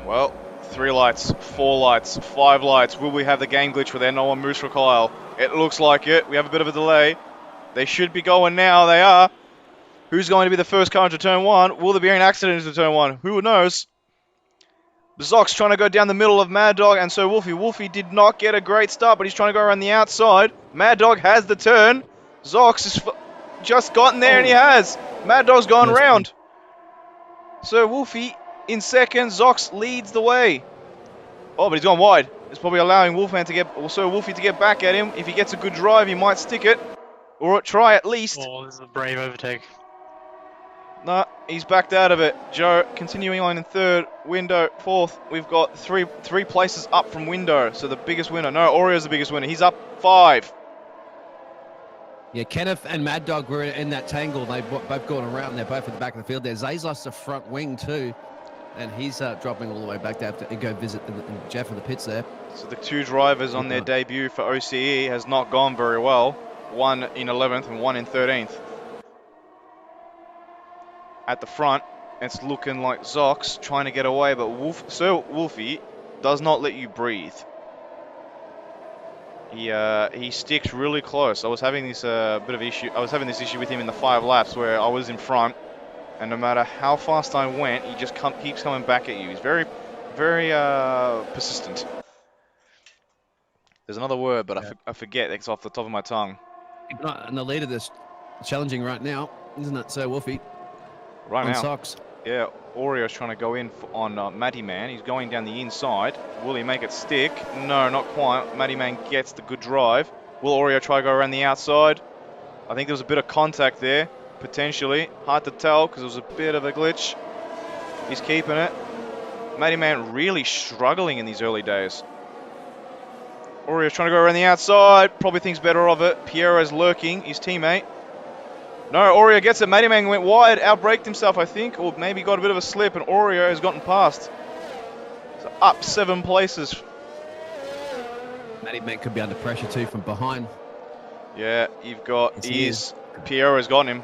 Well, 3 lights, 4 lights, 5 lights. Will we have the game glitch where there no one moves for Kyle? It looks like it. We have a bit of a delay. They should be going now. They are. Who's going to be the first car into turn 1? Will there be an accident into turn 1? Who knows? Zox trying to go down the middle of Mad Dog and so Wolfie. Wolfie did not get a great start, but he's trying to go around the outside. Mad Dog has the turn. Zox has just gotten there and he has. Mad Dog's gone Nice round. So Wolfie in second. Zox leads the way. Oh, but he's gone wide. It's probably allowing Wolfman to get, also Wolfie to get back at him. If he gets a good drive, he might stick it. Or try at least. Oh, this is a brave overtake. Nah, he's backed out of it. Joe continuing on in third, Window fourth. We've got three places up from Window, so the biggest winner. No, Oreo's the biggest winner. He's up 5. Yeah, Kenneth and Mad Dog were in that tangle. They've both gone around. They're both at the back of the field there. Zay's lost the front wing too, and he's dropping all the way back to have to go visit Jeff in the pits there. So the 2 drivers on their debut for OCE has not gone very well. One in 11th and one in 13th. At the front, it's looking like Zox trying to get away, but Wolfie does not let you breathe. He sticks really close. I was having this bit of issue. I was having this issue with him in the 5 laps where I was in front, and no matter how fast I went, he just keeps coming back at you. He's very, very persistent. There's another word, but I forget. It's off the top of my tongue. And the lead of this challenging right now, isn't it? So Wolfie. Right on now. Socks. Yeah, Oreo's trying to go in on Matty Man. He's going down the inside. Will he make it stick? No, not quite. Matty Man gets the good drive. Will Oreo try to go around the outside? I think there was a bit of contact there, potentially. Hard to tell because it was a bit of a glitch. He's keeping it. Matty Man really struggling in these early days. Oreo's trying to go around the outside. Probably thinks better of it. Piero's lurking, his teammate. No, Oreo gets it. Matty Man went wide, outbraked himself, I think, or maybe got a bit of a slip, and Oreo has gotten past. So up 7 places. Matty Man could be under pressure too from behind. Yeah, you've got, Piero has gotten him.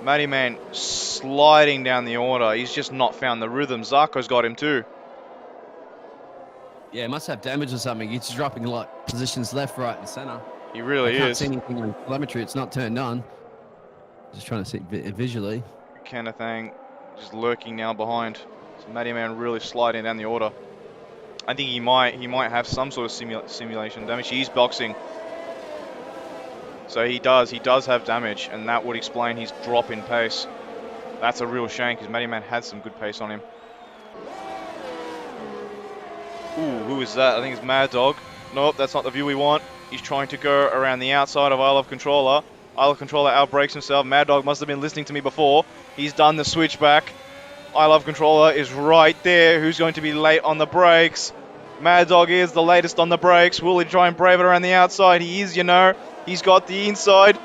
Matty Man sliding down the order. He's just not found the rhythm. Zarko's got him too. Yeah, must have damage or something. He's dropping like positions left, right, and center. He really I can't is. see anything on telemetry. It's not turned on. Just trying to see visually. Kennethang just lurking now behind. So Matty Man really sliding down the order. I think he might have some sort of simulation damage. He's boxing. So he does have damage, and that would explain his drop in pace. That's a real shame because Matty Man had some good pace on him. Ooh, who is that? I think it's Mad Dog. Nope, that's not the view we want. He's trying to go around the outside of I Love Controller. I Love Controller outbreaks himself. Mad Dog must have been listening to me before. He's done the switchback. I Love Controller is right there. Who's going to be late on the brakes? Mad Dog is the latest on the brakes. Will he try and brave it around the outside? He is, you know. He's got the inside.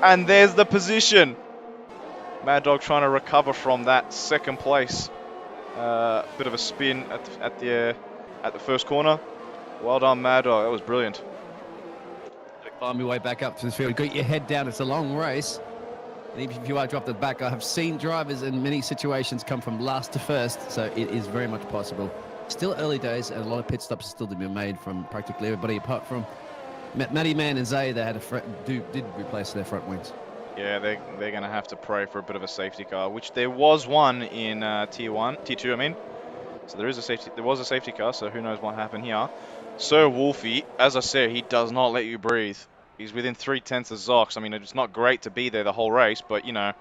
And there's the position. Mad Dog trying to recover from that second place. Bit of a spin at the first corner. Well done, Mad Dog. That was brilliant. Climb your way back up to the field. Got your head down. It's a long race. And even if you are dropped at the back, I have seen drivers in many situations come from last to first, so it is very much possible. Still early days, and a lot of pit stops still to be made from practically everybody, apart from Matty Man and Zay. They had did replace their front wings. Yeah, they're going to have to pray for a bit of a safety car, which there was one in Tier 2, I mean. So there was a safety car, so who knows what happened here. Sir Wolfie, as I said, he does not let you breathe. He's within 3/10 of Zox. I mean, it's not great to be there the whole race, but, you know,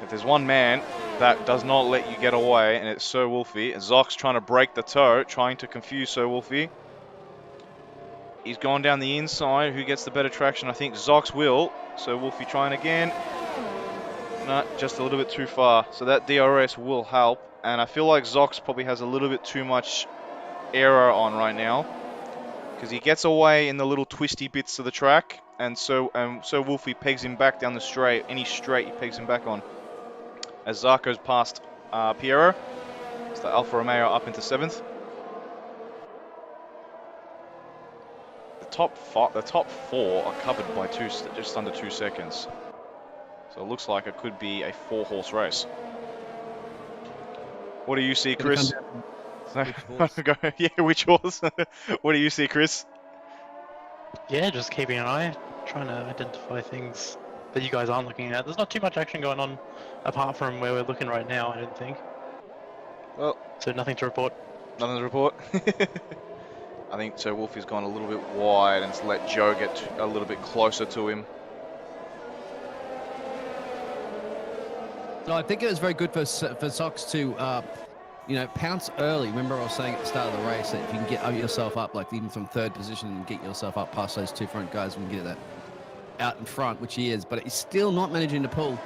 if there's one man that does not let you get away, and it's Sir Wolfie, Zox trying to break the toe, trying to confuse Sir Wolfie. He's gone down the inside. Who gets the better traction? I think Zox will. Sir Wolfie trying again. No, just a little bit too far. So that DRS will help, and I feel like Zox probably has a little bit too much error on right now, because he gets away in the little twisty bits of the track, and so Wolfie pegs him back down the straight. Any straight he pegs him back on. As Zarko's past Piero, it's the Alfa Romeo up into 7th. The top 4 are covered by just under 2 seconds. So it looks like it could be a 4-horse race. What do you see, Chris? Yeah, which horse? What do you see, Chris? Yeah, just keeping an eye, trying to identify things that you guys aren't looking at. There's not too much action going on apart from where we're looking right now, I don't think. Well, So nothing to report. nothing to report. I think Sir Wolfie's gone a little bit wide and let Joe get a little bit closer to him. So I think it was very good for Sox to, pounce early. Remember I was saying at the start of the race that if you can get yourself up, like even from third position and get yourself up past those two front guys, we can get that out in front, which he is. But he's still not managing to pull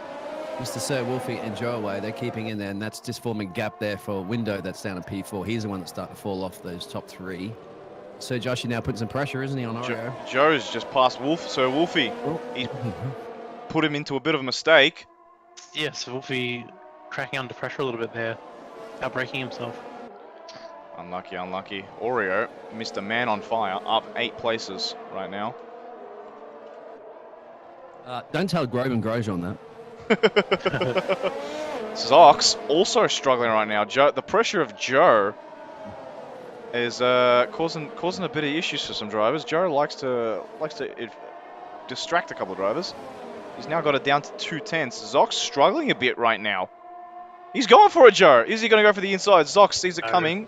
Mr. Sir Wolfie and Joe away. They're keeping in there, and that's just forming a gap there for Window that's down to P4. He's the one that's starting to fall off those top three. So Joshy now putting some pressure, isn't he, on Oreo? Joe's just passed Sir Wolfie. He's put him into a bit of a mistake. Yes, Wolfie cracking under pressure a little bit there, outbreaking himself. Unlucky, unlucky. Oreo, Mr. Man on Fire, up 8 places right now. Don't tell Groban Grosjean that. Zox also struggling right now. Joe, the pressure of Joe is causing a bit of issues for some drivers. Joe likes to distract a couple of drivers. He's now got it down to 2/10. Zox struggling a bit right now. He's going for it, Joe. Is he going to go for the inside? Zox sees it coming.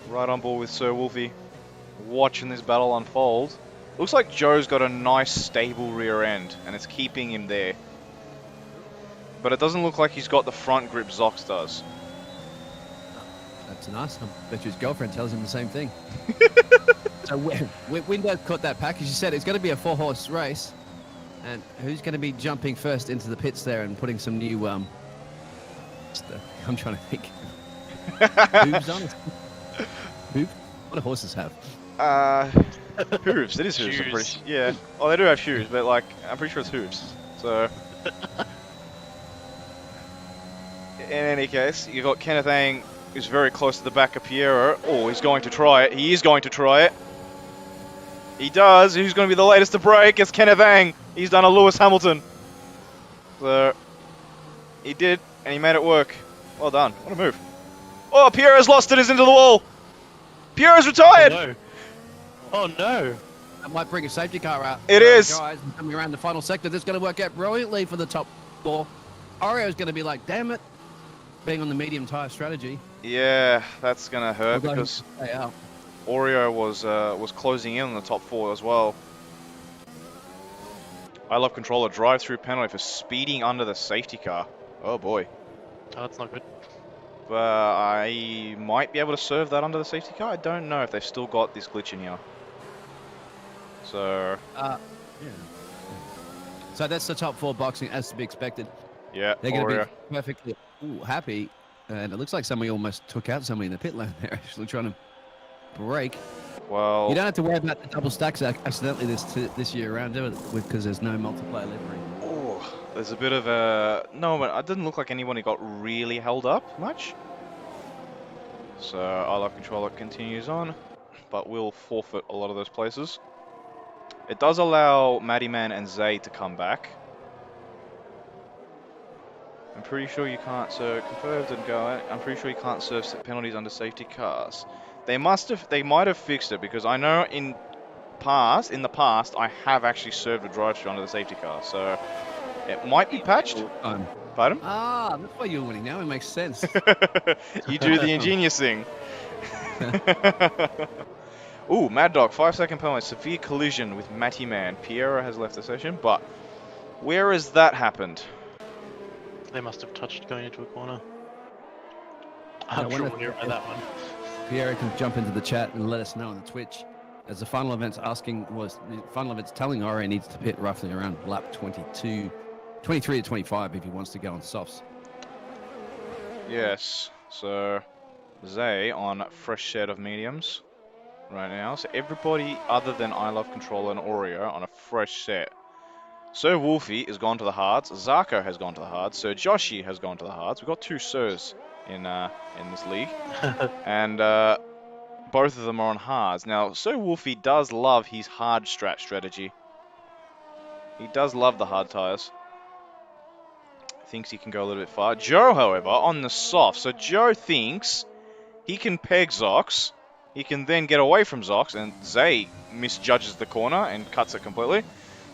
Right on board with Sir Wolfie, watching this battle unfold. Looks like Joe's got a nice stable rear end, and it's keeping him there. But it doesn't look like he's got the front grip Zox does. That's nice. I bet you his girlfriend tells him the same thing. So Windows caught that pack. As you said, it's going to be a 4-horse race. And who's going to be jumping first into the pits there and putting some new, I'm trying to think. Hooves on it? Hooves? What do horses have? Hooves. It is hooves. I'm pretty, Shoes. yeah. Oh, they do have shoes, but like I'm pretty sure it's hooves. So. In any case, you got Kenneth Ang, who's very close to the back of Piero. Oh, he's going to try it. He is going to try it. He does. Who's going to be the latest to break? It's Kenneth Ang. He's done a Lewis Hamilton. So, he did, and he made it work. Well done. What a move. Oh, Piero's lost it. He's into the wall. Piero's retired. Oh no! Oh no! That might bring a safety car out. It is. Guys, coming around the final sector. This is going to work out brilliantly for the top 4. Oreo's going to be like, damn it, being on the medium tire strategy. Yeah, that's going to hurt Although because he- yeah. Oreo was closing in on the top 4 as well. I Love Controller drive-through penalty for speeding under the safety car. Oh boy. Oh, that's not good. But I might be able to serve that under the safety car. I don't know if they've still got this glitch in here. So, Yeah. So that's the top 4 boxing as to be expected. yeah, They're going Oreo. to be perfectly happy. And it looks like somebody almost took out somebody in the pit lane there, actually trying to break. Well, You don't have to worry about the double stacks accidentally this year around, do it? Because there's no multiplayer livery. oh, there's a bit of a... No, but it didn't look like anyone got really held up much. So, I Love Controller continues on, but will forfeit a lot of those places. It does allow Matty Man and Zay to come back. I'm pretty sure you can't serve... Confirmed and go... I'm pretty sure you can't serve penalties under safety cars. They might have fixed it, because I know in the past, I have actually served a drive-thru under the safety car, so it might be patched. Pardon? That's why you're winning now. It makes sense. You do the ingenious thing. Ooh, Mad Dog, 5-second penalty, severe collision with Matty Man. Piero has left the session, but where has that happened? They must have touched going into a corner. I I'm sure wonder we'll hear about that one. Pierre can jump into the chat and let us know on the Twitch. As the final event's telling Ore needs to pit roughly around lap 23 to 25 if he wants to go on softs. Yes, so Zay on fresh set of mediums right now. So everybody other than I Love Controller and Oreo on a fresh set. Sir Wolfie has gone to the hards. Zarko has gone to the hards. Sir Joshy has gone to the hards. We've got 2 Sirs in this league, and both of them are on hards. Now, Sir Wolfie does love his hard strat strategy. He does love the hard tires. Thinks he can go a little bit far. Joe, however, on the soft. So Joe thinks he can peg Zox he can then get away from Zox, and Zay misjudges the corner and cuts it completely.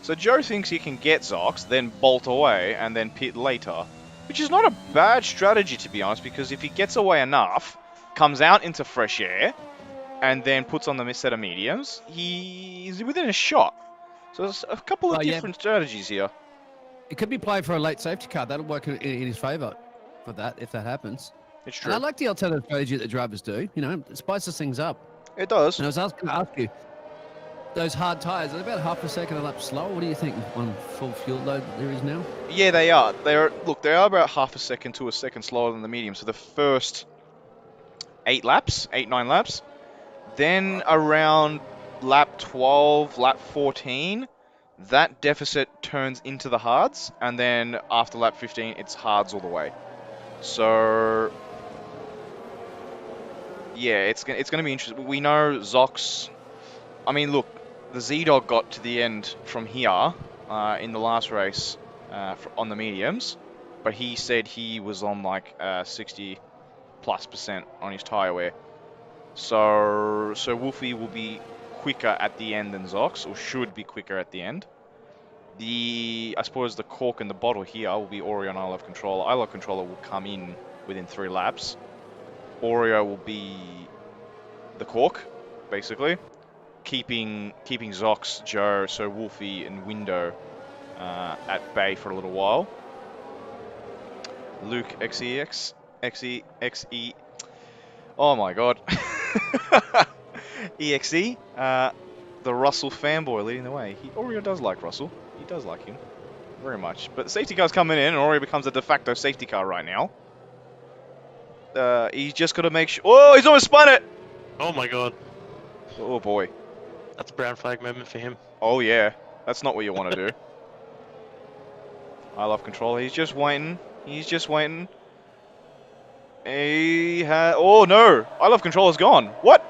So Joe thinks he can get Zox, then bolt away, and then pit later. Which is not a bad strategy, to be honest, because if he gets away enough, comes out into fresh air, and then puts on the set of mediums, he's within a shot. So there's a couple of different strategies here. It could be played for a late safety car. That'll work in his favour for that, if that happens. It's true. And I like the alternative strategy that the drivers do. You know, it spices things up. It does. And I was going to ask you, those hard tyres, are they about half a second a lap slower? What do you think on full fuel load there is now? Yeah, they are. They are about half a second to a second slower than the medium. So the first 9 laps. Then around lap 12, lap 14, that deficit turns into the hards. And then after lap 15, it's hards all the way. So yeah, it's going to be interesting. We know Zox. I mean, look, the Z-Dog got to the end from here in the last race on the mediums, but he said he was on like 60+% on his tyre wear. So Wolfie will be quicker at the end than Zox, or should be quicker at the end. I suppose the cork and the bottle here will be Oreo and I Love Controller. I Love Controller will come in within 3 laps. Oreo will be the cork, basically. Keeping Zox, Joe, so Wolfie and Window at bay for a little while. Luke XE. Oh my god. EXE. The Russell fanboy leading the way. Oreo does like Russell. He does like him. Very much. But the safety car's coming in and Oreo becomes a de facto safety car right now. He's just got to make sure... Oh, he's almost spun it! Oh my god. Oh boy. That's a brown flag moment for him. Oh yeah. That's not what you want to do. I Love Controller. He's just waiting. Oh no! I Love Controller's gone. What?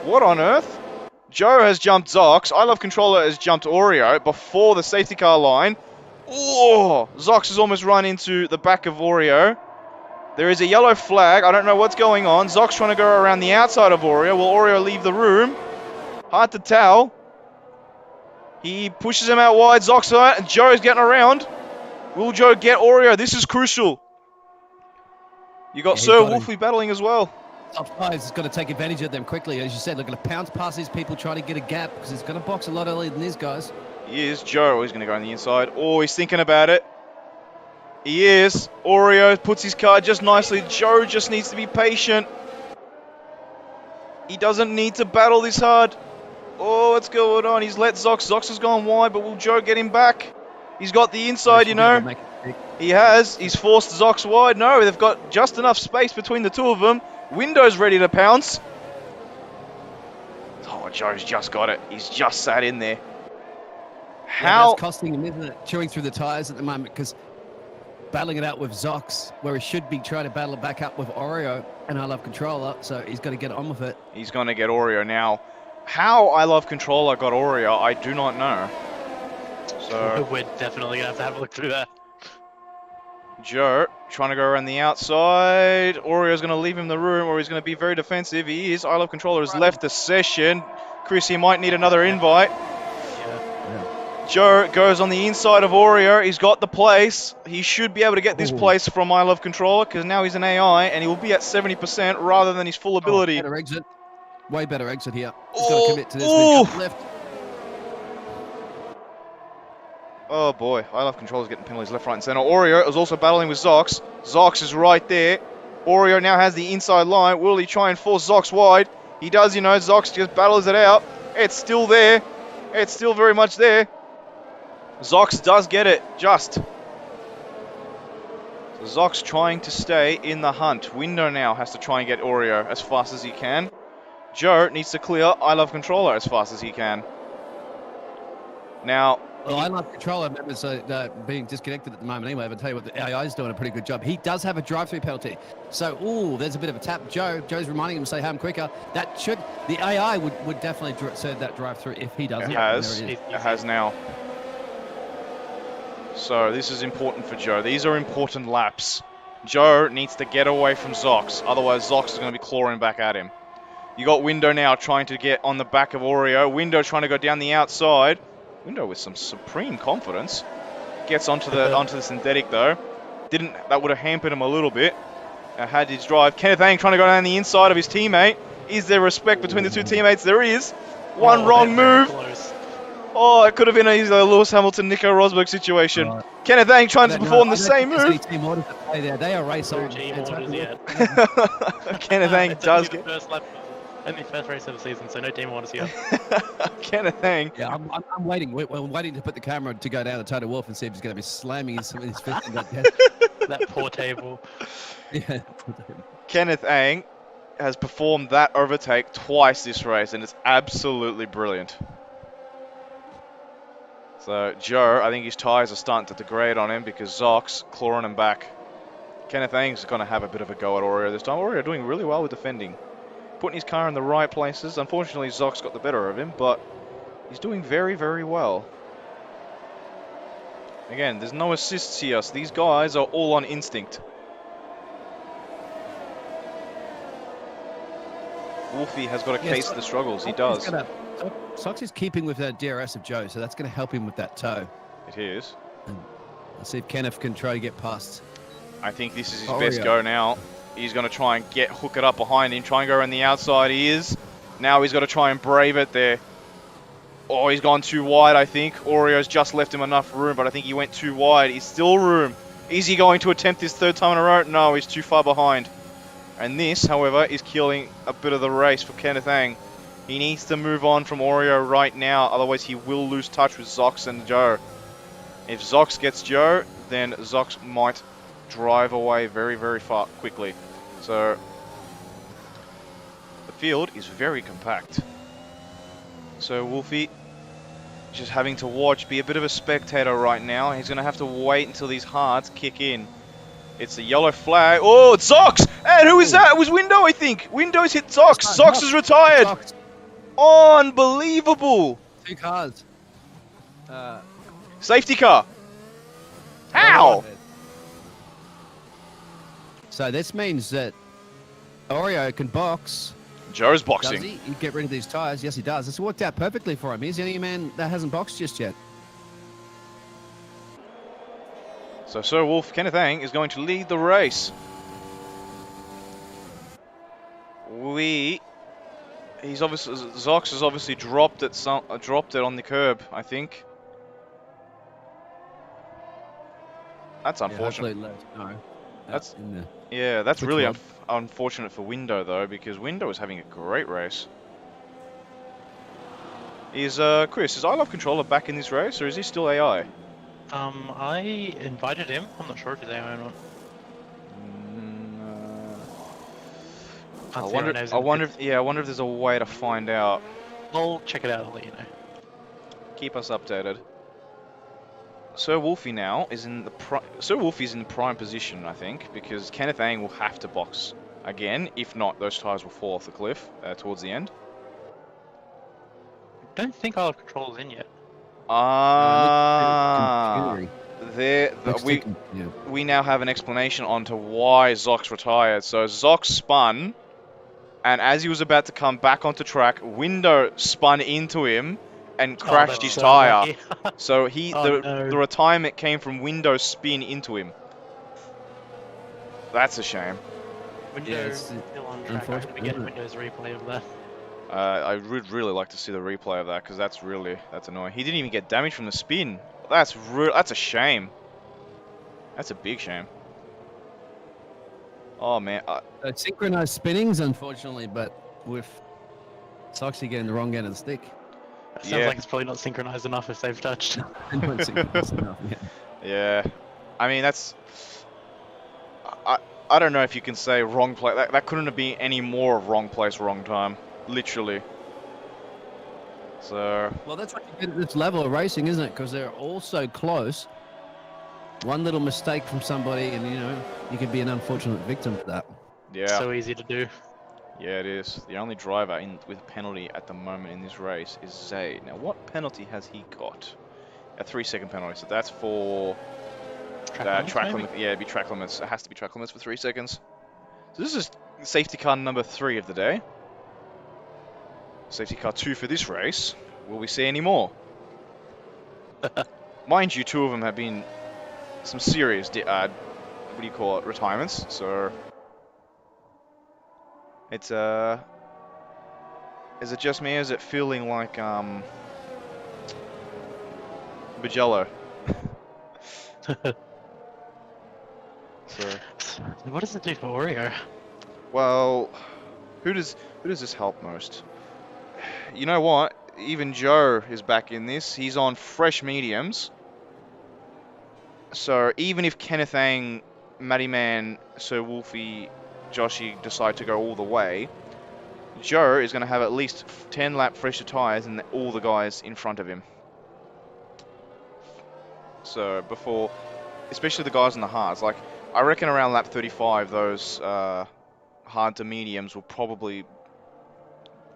What on earth? Joe has jumped Zox. I Love Controller has jumped Oreo before the safety car line. Oh! Zox has almost run into the back of Oreo. There is a yellow flag. I don't know what's going on. Zox trying to go around the outside of Oreo. Will Oreo leave the room? Hard to tell. He pushes him out wide. Zox out, and Joe's getting around. Will Joe get Oreo? This is crucial. You got Sir Wolfie battling as well. Top five has got to take advantage of them quickly. As you said, they're going to pounce past these people trying to get a gap because he's going to box a lot earlier than these guys. He is. Joe is going to go on the inside. Oh, he's thinking about it. He is. Oreo puts his car just nicely. Joe just needs to be patient. He doesn't need to battle this hard. Oh, what's going on? He's let Zox. Zox has gone wide, but will Joe get him back? He's got the inside, you know. He has. He's forced Zox wide. No, they've got just enough space between the two of them. Window's ready to pounce. Oh, Joe's just got it. He's just sat in there. How? Yeah, that's costing him, isn't it? Chewing through the tyres at the moment because battling it out with Zox, where he should be trying to battle it back up with Oreo and I Love Controller, so he's got to get on with it. He's going to get Oreo now. How I Love Controller got Oreo, I do not know. So we're definitely going to have a look through that. Joe trying to go around the outside. Oreo's going to leave him the room, or he's going to be very defensive. He is. I Love Controller has left the session. Chris, he might need another invite. Yeah. Joe goes on the inside of Oreo. He's got the place. He should be able to get this place from I Love Controller because now he's an AI and he will be at 70% rather than his full ability. Better exit. Way better exit here. He's got to commit to this. Left. Oh boy, I Love Controller's getting penalties left, right, and center. Oreo is also battling with Zox. Zox is right there. Oreo now has the inside line. Will he try and force Zox wide? He does, you know. Zox just battles it out. It's still there. It's still very much there. Zox does get it, just. So Zox trying to stay in the hunt. Window now has to try and get Oreo as fast as he can. Joe needs to clear I Love Controller as fast as he can. Now, well, I Love Controller members being disconnected at the moment anyway, but I'll tell you what, the AI is doing a pretty good job. He does have a drive-through penalty. So, there's a bit of a tap. Joe's reminding him to say home quicker. The AI would definitely serve that drive-through if he doesn't. It has now. So this is important for Joe. These are important laps. Joe needs to get away from Zox, otherwise Zox is going to be clawing back at him. You got Window now trying to get on the back of Oreo. Window trying to go down the outside. Window with some supreme confidence. Gets onto the synthetic though. That would have hampered him a little bit. Had his drive. Kenneth Ang trying to go down the inside of his teammate. Is there respect between the two teammates? There is. One wrong move. Oh, it could have been a Lewis Hamilton, Nico Rosberg situation. Right. Kenneth Ang trying to perform the same There's any move. team orders that play there. They are race on. Kenneth Ang does get first lap. Only first race of the season, so no team orders yet. Kenneth Ang. Yeah, I'm waiting. We're waiting to put the camera to go down to Toto Wolff and see if he's going to be slamming his fist in that desk. That poor table. Yeah. Kenneth Ang has performed that overtake twice this race, and it's absolutely brilliant. So Joe, I think his tyres are starting to degrade on him because Zox clawing him back. Kenneth Ang's going to have a bit of a go at Oreo this time. Oreo doing really well with defending. Putting his car in the right places. Unfortunately, Zox got the better of him, but he's doing very, very well. Again, there's no assists here, so these guys are all on instinct. Wolfie has got a case of the struggles. He does. Sox is keeping with that DRS of Joe, so that's going to help him with that toe. It is. And let's see if Kenneth can try to get past. I think this is his best go now. He's going to try and hook it up behind him, try and go around the outside. He is. Now he's got to try and brave it there. Oh, he's gone too wide, I think. Oreo's just left him enough room, but I think he went too wide. He's still room. Is he going to attempt this third time in a row? No, he's too far behind. And this, however, is killing a bit of the race for Kenneth Ang. He needs to move on from Oreo right now, otherwise he will lose touch with Zox and Joe. If Zox gets Joe, then Zox might drive away very, very far quickly. So the field is very compact. So Wolfie just having to watch, be a bit of a spectator right now. He's going to have to wait until these hearts kick in. It's a yellow flag. Oh, it's Zox! And who is that? It was Window, I think. Window's hit Zox. Zox is retired. Zox. Unbelievable. 2 cars. Safety car. How? So this means that Oreo can box. Joe's Does boxing. he? He'd get rid of these tires. Yes, he does. It's worked out perfectly for him. He's the only man that hasn't boxed just yet. So Sir Wolf Kenneth Ang is going to lead the race. Zox has obviously dropped it on the curb, I think. That's unfortunate. That's really unfortunate for Window though, because Window is having a great race. Is Chris, is I Love Controller back in this race, or is he still AI? I invited him. I'm not sure if he's AI or not. I wonder if there's a way to find out. I'll check it out. I'll let you know. Keep us updated. Sir Wolfie now is in the prime position, I think, because Kenneth Ang will have to box again. If not, those tires will fall off the cliff towards the end. I don't think I'll have controls in yet. We now have an explanation onto why Zox retired. So Zox spun, and as he was about to come back onto track, Window spun into him and crashed his tire. So the retirement came from Window's spin into him. That's a shame. Window's still on track. I'm going to get Window's replay of that. I would really like to see the replay of that, because that's annoying. He didn't even get damage from the spin. That's a shame. That's a big shame. Oh man. Synchronized spinnings, unfortunately, but with Soxy getting the wrong end of the stick. It sounds like it's probably not synchronized enough if they've touched. Yeah. I mean, that's... I don't know if you can say wrong place. That couldn't have been any more wrong place, wrong time. Literally. So... Well, that's what you get at this level of racing, isn't it? Because they're all so close. One little mistake from somebody and, you could be an unfortunate victim to that. Yeah. So easy to do. Yeah, it is. The only driver with penalty at the moment in this race is Zay. Now, what penalty has he got? A 3-second penalty. So that's for Track limits, maybe? Yeah, it'd be track limits. It has to be track limits for 3 seconds. So this is safety car number 3 of the day. Safety car 2 for this race. Will we see any more? Mind you, 2 of them have been some serious, what do you call it, retirements. So it's is it just me? Or is it feeling like Bugello? So what does it do for Oreo? well, who does this help most? You know what? Even Joe is back in this. He's on fresh mediums. So even if Kenneth Ang, Matty Man, Sir Wolfie, Joshy decide to go all the way, Joe is going to have at least 10 lap fresher tyres than all the guys in front of him. So before, especially the guys in the hards, like I reckon around lap 35, those hard to mediums will probably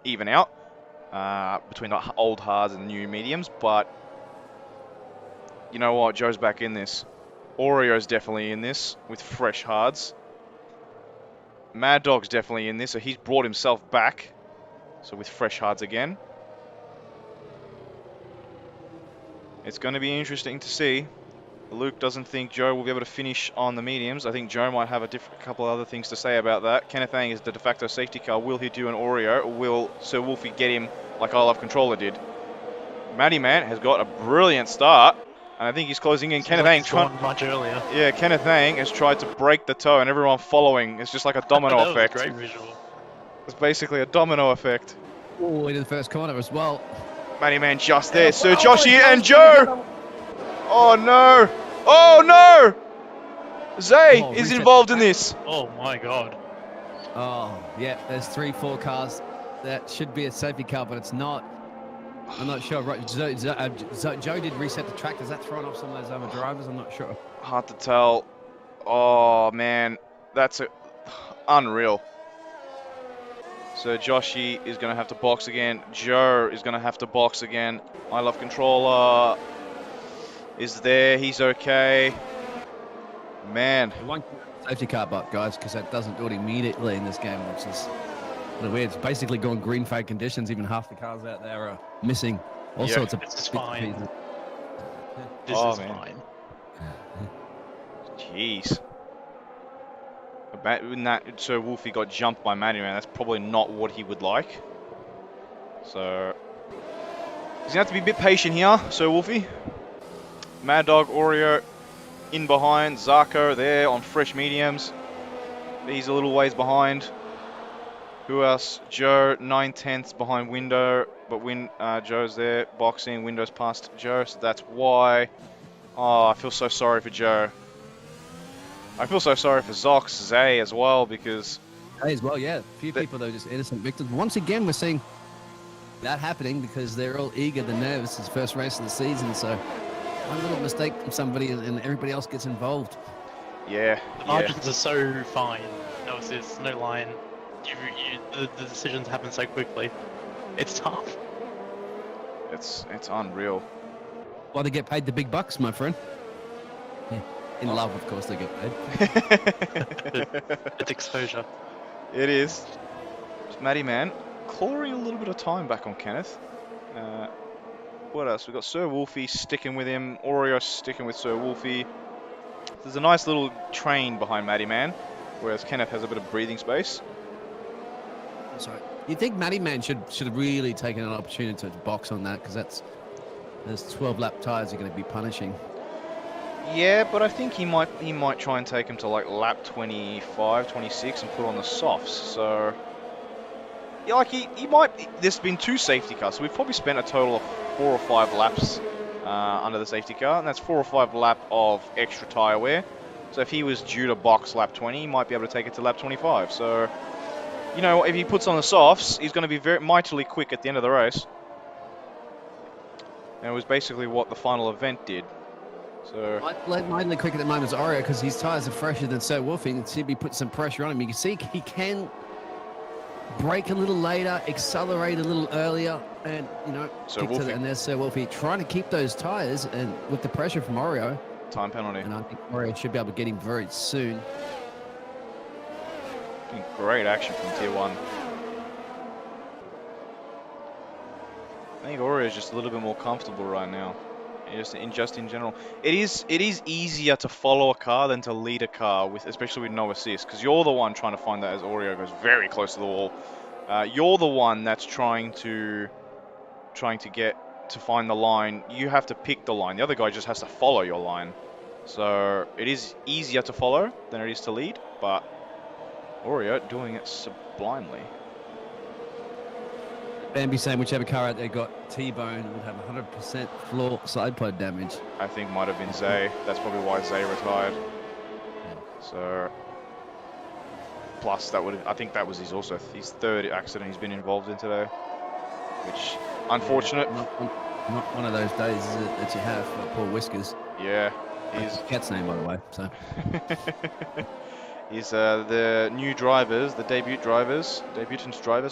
even out between the old hards and new mediums. But you know what? Joe's back in this. Oreo's definitely in this with fresh hards. Mad Dog's definitely in this, so he's brought himself back. So with fresh hards again. It's going to be interesting to see. Luke doesn't think Joe will be able to finish on the mediums. I think Joe might have a couple other things to say about that. Kenneth Ang is the de facto safety car. Will he do an Oreo, or will Sir Wolfie get him like I Love Controller did? Matty Man has got a brilliant start, and I think he's closing in. Kenneth Ang trying much earlier. Yeah, Kenneth Ang has tried to break the toe, and everyone following. It's just like a domino that effect. Was a great visual. It's basically a domino effect. Oh, into the first corner as well. Matty Man just there. Sir Joshy and Joe. Oh no! Oh no! Zay is involved in this. Oh my god. Oh, yeah, there's 3-4 cars. That should be a safety car, but it's not. I'm not sure. Right, Joe did reset the track. Is that throwing off some of those other drivers? I'm not sure. Hard to tell. Oh man, that's unreal. So Joshy is going to have to box again. Joe is going to have to box again. I Love Controller is there. He's okay. Man. One safety car, but guys, because that doesn't do it immediately in this game, which is weird. It's basically gone green flag conditions. Even half the cars out there are missing. All sorts of. This is fine. This is fine. Jeez. When that Sir Wolfie got jumped by Matty Man, that's probably not what he would like. So he's gonna have to be a bit patient here, Sir Wolfie. Mad Dog, Oreo in behind, Zarko there on fresh mediums. He's a little ways behind. Who else? Joe, 9/10 behind Window, but Joe's there boxing. Window's past Joe, so that's why. Oh, I feel so sorry for Joe. I feel so sorry for Zox, Zay as well, because... Zay as well, yeah. A few people, though, just innocent victims. Once again, we're seeing that happening because they're all eager, the nervous. It's first race of the season, so one little mistake from somebody and everybody else gets involved. Yeah. The margins are so fine. No assist, no line. The decisions happen so quickly. It's tough. It's unreal. Well, they get paid the big bucks, my friend. Yeah. In love, of course, they get paid. It's exposure. It is. Just Matty Man clawing a little bit of time back on Kenneth. What else? We've got Sir Wolfie sticking with him. Oreo sticking with Sir Wolfie. There's a nice little train behind Matty Man, whereas Kenneth has a bit of breathing space. Sorry. You think Matty Man should have really taken an opportunity to box on that, because there's 12 lap tires you're going to be punishing. Yeah, but I think he might try and take him to like lap 25, 26 and put on the softs. So yeah, like he might. There's been 2 safety cars, so we've probably spent a total of 4 or 5 laps under the safety car, and that's 4 or 5 lap of extra tire wear. So if he was due to box lap 20, he might be able to take it to lap 25. So you know, if he puts on the softs, he's going to be very mightily quick at the end of the race. And it was basically what the final event did. So mightily quick at the moment is Oreo, because his tyres are fresher than Sir Wolfie, and should be putting some pressure on him. You can see he can brake a little later, accelerate a little earlier, and you know, and there's Sir Wolfie trying to keep those tyres, and with the pressure from Oreo. time penalty. And I think Oreo should be able to get him very soon. Great action from Tier 1. I think Oreo is just a little bit more comfortable right now. Just in general, it is easier to follow a car than to lead a car with, especially with no assist, because you're the one trying to find that as Oreo goes very close to the wall. You're the one that's trying to get to find the line. You have to pick the line. The other guy just has to follow your line. So it is easier to follow than it is to lead, but Oreo doing it sublimely. Bambi saying whichever car out there got T-bone would have 100% floor side pod damage. I think might have been Zay. That's probably why Zay retired. So, plus that would I think that was his third accident he's been involved in today, which unfortunate. Not one of those days is it, that you have for poor Whiskers. Yeah, That's his cat's name, by the way. So. He's the new drivers, the debutant drivers,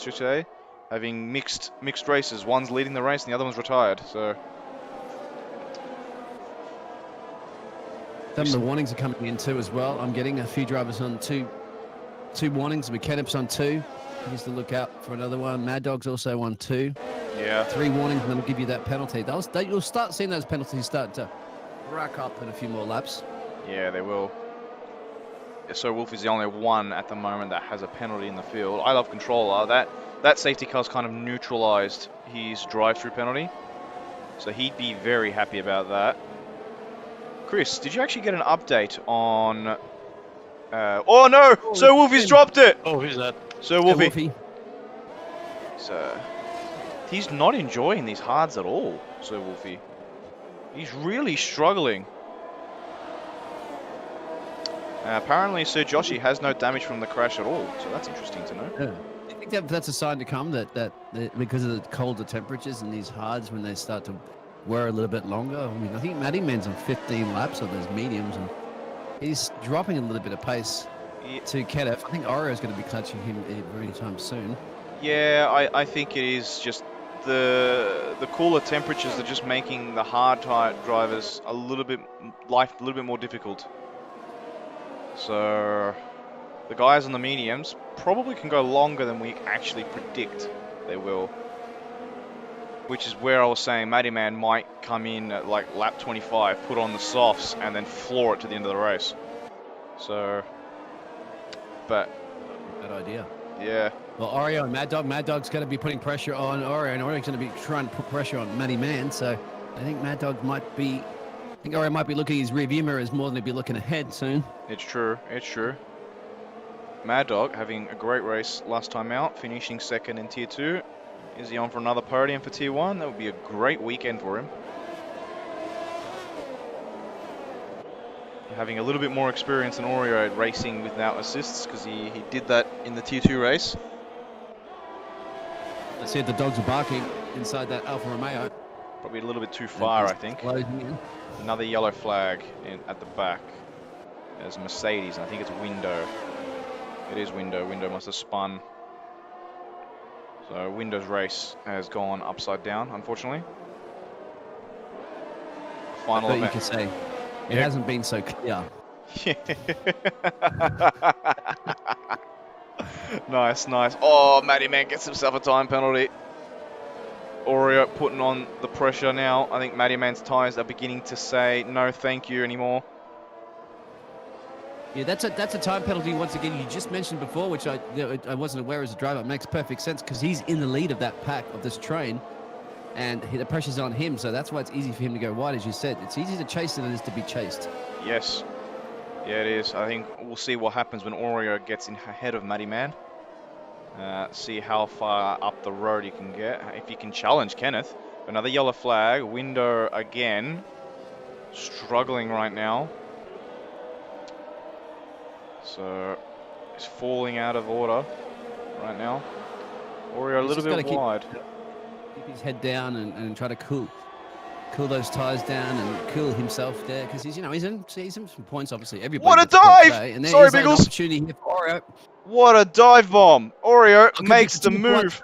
should say, having mixed races. One's leading the race and the other one's retired. So some of the warnings are coming in too as well. I'm getting a few drivers on two warnings. McKennip's on 2. He needs to look out for another one. Mad Dog's also on 2. yeah, 3 warnings, and they'll give you that penalty. You'll start seeing those penalties start to rack up in a few more laps. yeah, they will. So Wolf is the only one at the moment that has a penalty in the field. I love controller. That safety car's kind of neutralized his drive-through penalty, so he'd be very happy about that. Chris, did you actually get an update on? Oh no! Sir Wolfie's dropped it. Oh, who's that? Sir Wolfie. He's not enjoying these hards at all, Sir Wolfie. He's really struggling. Apparently, Sir Joshy has no damage from the crash at all, so that's interesting to know. Yeah. I think that's a sign to come that because of the colder temperatures and these hards, when they start to wear a little bit longer. I mean, I think Matty Man's on 15 laps of those mediums, and he's dropping a little bit of pace to Kenneth. I think Oreo's going to be clutching him any time soon. Yeah, I think it is just the cooler temperatures are just making the hard type drivers a little bit more difficult. So the guys on the mediums probably can go longer than we actually predict they will. Which is where I was saying Matty Man might come in at like lap 25, put on the softs, and then floor it to the end of the race. So, but Good idea. yeah. Well, Oreo and Mad Dog's going to be putting pressure on Oreo, and Oreo's going to be trying to put pressure on Matty Man. So I think Oreo might be looking at his rearview mirrors more than he'd be looking ahead soon. It's true. Mad Dog having a great race last time out, finishing second in Tier 2. Is he on for another podium for Tier 1? That would be a great weekend for him. Having a little bit more experience than Oreo at racing without assists, because he did that in the Tier 2 race. Let's see if the dogs are barking inside that Alfa Romeo. Probably a little bit too far, I think. Closing in. Another yellow flag at the back. There's Mercedes, and I think it's Window. It is Window. Window must have spun. So Window's race has gone upside down, unfortunately. Final I bet you event. could say it hasn't been so clear. Nice. Oh, Matty Man gets himself a time penalty. Oreo putting on the pressure now. I think Matty Man's tyres are beginning to say no thank you anymore. Yeah, that's a time penalty once again. You just mentioned before, which I wasn't aware as a driver. It makes perfect sense because he's in the lead of that pack of this train, and the pressure's on him. So that's why it's easy for him to go wide, as you said. It's easier to chase than it is to be chased. Yes. Yeah, it is. I think we'll see what happens when Oreo gets in ahead of Matty Man. See how far up the road he can get. If he can challenge Kenneth. Another yellow flag. Window again. Struggling right now. So he's falling out of order right now. Oreo a little bit wide. Keep his head down and try to cool those tires down and cool himself there, because he's in some points, obviously. Everybody. What a dive! And Sorry, an Biggles. Opportunity here for Oreo. What a dive bomb! Oreo makes the move.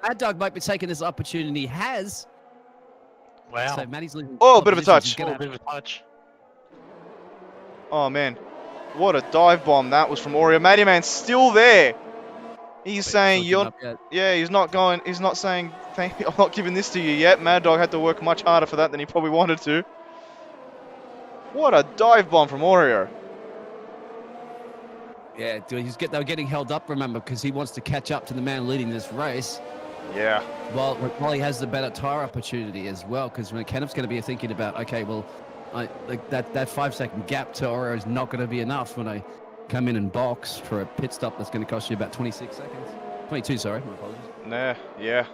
Mad Dog might be taking this opportunity. He has. Wow. So Matty's losing. Oh, a bit of a touch. A bit of a touch. Oh man, what a dive bomb that was from Oreo. Matty Man still there. He's saying you're, yeah, he's not going, he's not saying, thank you, I'm not giving this to you yet. Mad Dog had to work much harder for that than he probably wanted to. What a dive bomb from Oreo. Yeah, dude, they were getting held up, remember, because he wants to catch up to the man leading this race. Yeah. While he has the better tire opportunity as well, because when Kenneth's going to be thinking about, okay, well, that 5-second gap to Oreo is not going to be enough when I come in and box for a pit stop that's going to cost you about 26 seconds. 22, sorry, my apologies. Nah, yeah.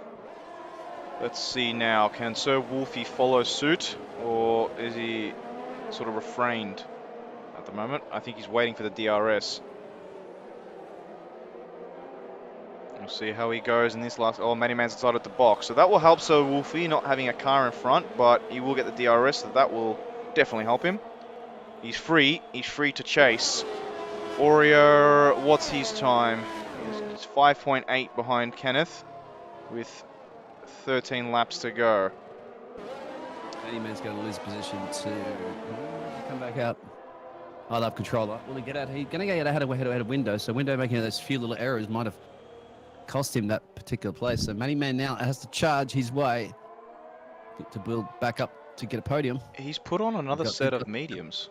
Let's see now. Can Sir Wolfie follow suit, or is he sort of refrained at the moment? I think he's waiting for the DRS. We'll see how he goes in this last... Oh, Matty Man's decided to box. So that will help Sir Wolfie not having a car in front, but he will get the DRS, so that will definitely help him. He's free. He's free to chase. Oreo, what's his time? He's 5.8 behind Kenneth with 13 laps to go. Matty Man's going to lose position to come back out. I love controller. Will he get out? He's going to get out of window. So window making those few little errors might have cost him that particular place. So Matty Man now has to charge his way to build back up to get a podium. He's put on another set of mediums.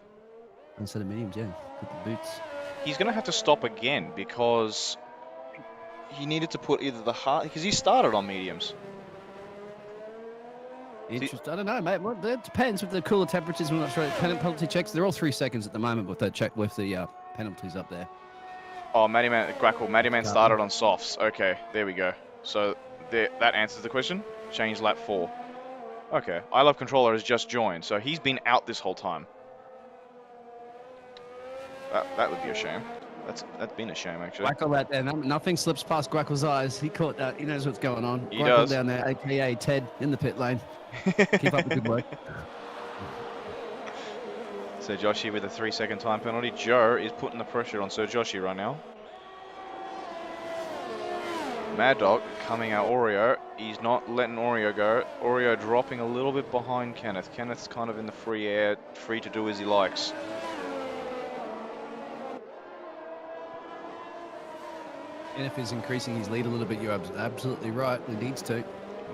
A set of mediums, yeah, with the boots. He's going to have to stop again because he needed to put either the hard... Because he started on mediums. Interesting. I don't know, mate. Well, it depends with the cooler temperatures. We're not sure. Penalty checks. They're all 3 seconds at the moment with the check with the penalties up there. Oh, Matty Man started on softs. Okay, there we go. So that answers the question. Change lap 4. Okay, I Love Controller has just joined, so he's been out this whole time. That would be a shame. That's been a shame, actually. Grackle out there. Nothing slips past Grackle's eyes. He caught that. He knows what's going on. He Grackle does. down there, a.k.a. Ted, in the pit lane. Keep up the good work. Sir Joshi with a 3-second time penalty. Joe is putting the pressure on Sir Joshi right now. Mad Dog coming out Oreo. He's not letting Oreo go. Oreo dropping a little bit behind Kenneth. Kenneth's kind of in the free air, free to do as he likes. Kenneth is increasing his lead a little bit. You're absolutely right. He needs to.